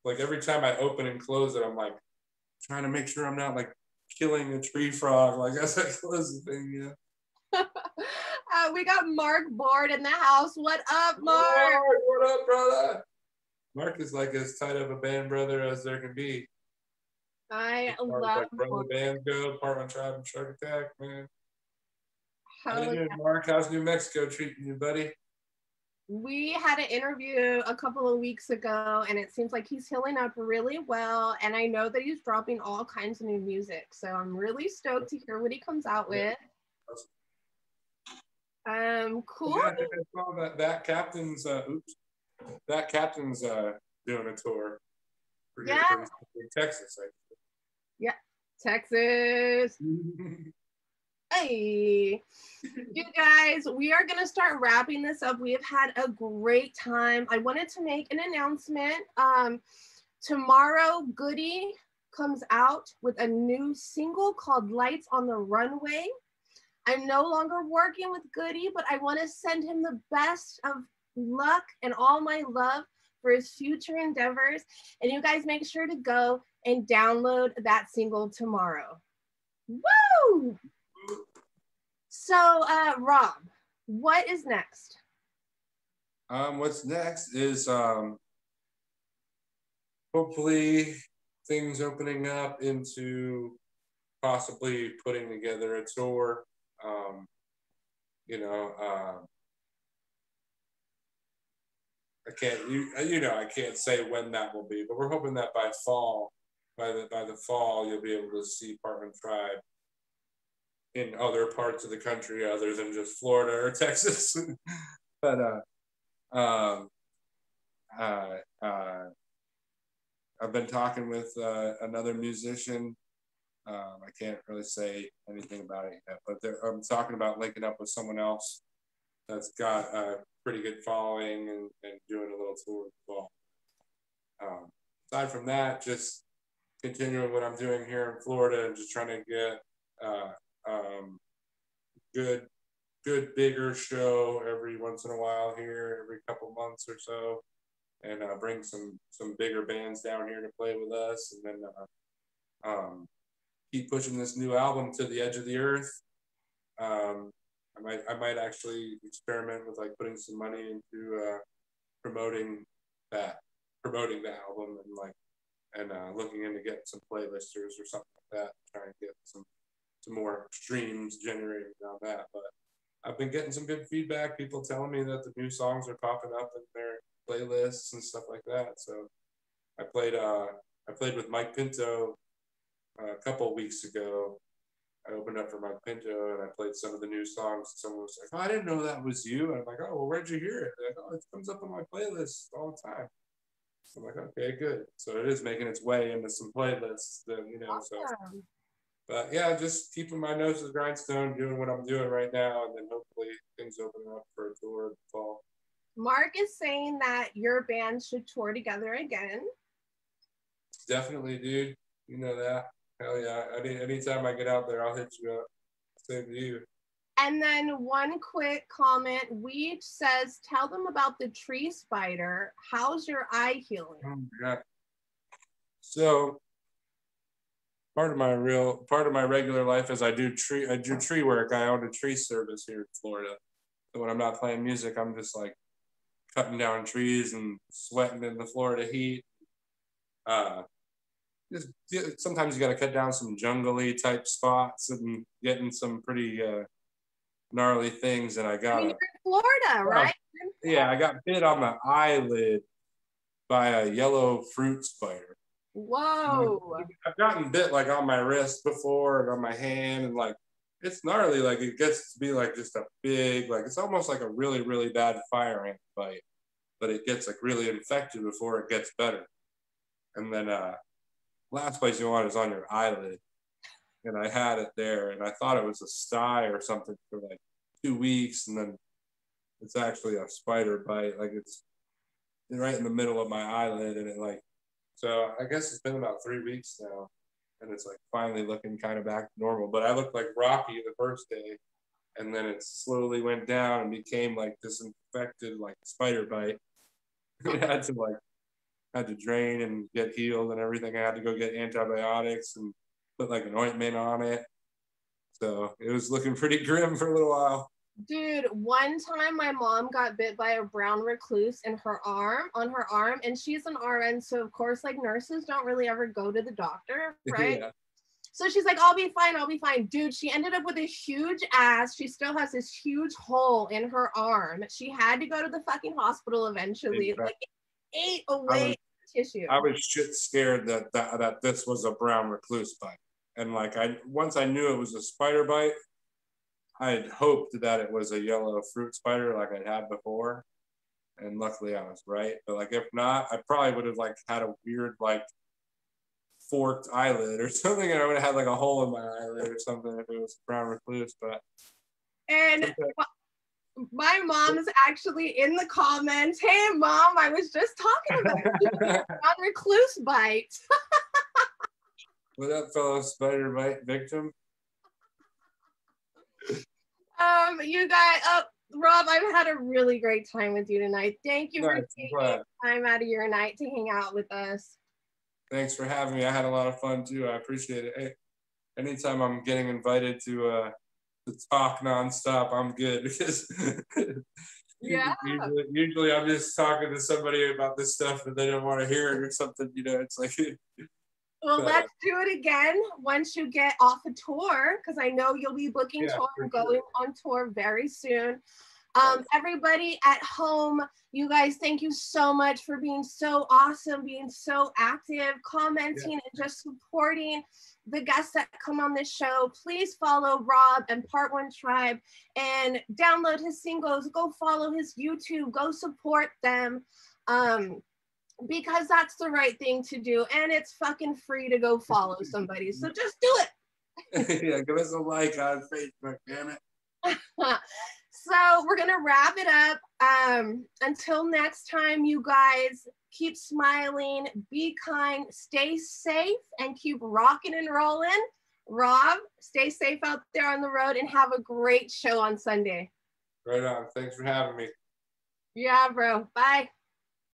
like every time I open and close it, I'm like trying to make sure I'm not like killing a tree frog. Like as I close the thing, yeah. We got Mark Board in the house. What up, Mark? What up, brother? Mark is like as tight of a band brother as there can be. I as far love as like brother Mark. bands go, Part Tribe and Shark Attack, man. How you doing, Yeah. Mark? How's New Mexico treating you, buddy? We had an interview a couple of weeks ago, and it seems like he's healing up really well. And I know that he's dropping all kinds of new music, so I'm really stoked to hear what he comes out with. Cool. Yeah, I think I saw that captain's. That captain's doing a tour. Yeah. In Texas, I think. Yeah, Texas. Hey, you guys, we are going to start wrapping this up. We have had a great time. I wanted to make an announcement. Tomorrow, Goody comes out with a new single called Lights on the Runway. I'm no longer working with Goody, but I want to send him the best of luck and all my love for his future endeavors. And you guys make sure to go and download that single tomorrow. Woo! So, Rob, what is next? What's next is hopefully things opening up into possibly putting together a tour. I can't, I can't say when that will be, but we're hoping that by the fall, you'll be able to see Parkland Tribe in other parts of the country other than just Florida or Texas. But I've been talking with another musician. I can't really say anything about it yet, but I'm talking about linking up with someone else that's got a pretty good following and doing a little tour as well. Aside from that, just continuing what I'm doing here in Florida and just trying to get good bigger show every once in a while here, every couple months or so, and bring some bigger bands down here to play with us, and then keep pushing this new album to the edge of the earth. I might actually experiment with like putting some money into promoting the album and looking into getting some playlisters or something like that, trying to get some more streams generated on that. But I've been getting some good feedback. People telling me that the new songs are popping up in their playlists and stuff like that. So I played with Mike Pinto a couple of weeks ago. I opened up for Mike Pinto and I played some of the new songs. Someone was like, "Oh, I didn't know that was you." And I'm like, "Oh, well, where'd you hear it?" They're like, "Oh, it comes up on my playlist all the time." So I'm like, "Okay, good." So it is making its way into some playlists, then, awesome. So. But yeah, just keeping my nose to the grindstone, doing what I'm doing right now, and then hopefully things open up for a tour in the fall. Mark is saying that your band should tour together again. Definitely, dude. You know that. Hell yeah. Anytime I get out there, I'll hit you up. Same to you. And then one quick comment. Weed says, tell them about the tree spider. How's your eye healing? Oh my God. So part of my regular life is I do tree work. I own a tree service here in Florida. So when I'm not playing music, I'm just like cutting down trees and sweating in the Florida heat. Sometimes you got to cut down some jungly type spots and getting some pretty gnarly things. And I got you're in Florida, right? Yeah, I got bit on the eyelid by a yellow fruit spider. Whoa! I've gotten bit like on my wrist before and on my hand, and like it's gnarly. Like it gets to be like just a big, like it's almost like a really, really bad fire ant bite, but it gets like really infected before it gets better. And then last place you want is on your eyelid. And I had it there, and I thought it was a sty or something for like 2 weeks, and then it's actually a spider bite. Like it's right in the middle of my eyelid, and it like, so I guess it's been about 3 weeks now, and it's like finally looking kind of back to normal. But I looked like Rocky the first day, and then it slowly went down and became like this infected like spider bite. I had to like had to drain and get healed and everything. I had to go get antibiotics and put like an ointment on it. So it was looking pretty grim for a little while. Dude, one time my mom got bit by a brown recluse in her arm, and she's an RN, so of course, like, nurses don't really ever go to the doctor, right? Yeah. So she's like, I'll be fine. Dude, she ended up with a huge ass. She still has this huge hole in her arm. She had to go to the fucking hospital eventually. Exactly. Like, it ate away tissue. I was shit scared that this was a brown recluse bite. And like once I knew it was a spider bite, I had hoped that it was a yellow fruit spider like I'd had before. And luckily I was right. But like if not, I probably would have like had a weird like forked eyelid or something, and I would have had like a hole in my eyelid or something if it was brown recluse. But my mom is actually in the comments. Hey mom, I was just talking about brown recluse bite. What up, fellow spider bite victim? You guys, Rob, I've had a really great time with you tonight. Thank you for taking time out of your night to hang out with us. Thanks for having me. I had a lot of fun too. I appreciate it. Hey, anytime I'm getting invited to talk nonstop, I'm good because usually I'm just talking to somebody about this stuff and they don't want to hear it or something. You know, it's like. Well, let's do it again once you get off a tour, because I know you'll be booking tour and going on tour very soon. Everybody at home, you guys, thank you so much for being so awesome, being so active, commenting, and just supporting the guests that come on this show. Please follow Rob and Part One Tribe and download his singles. Go follow his YouTube. Go support them. Because that's the right thing to do, and it's fucking free to go follow somebody, so just do it. Yeah, give us a like on Facebook, damn it. So we're gonna wrap it up. Until next time, you guys, keep smiling, be kind, stay safe, and keep rocking and rolling. Rob, stay safe out there on the road and have a great show on Sunday. Right on. Thanks for having me. Yeah, bro. Bye.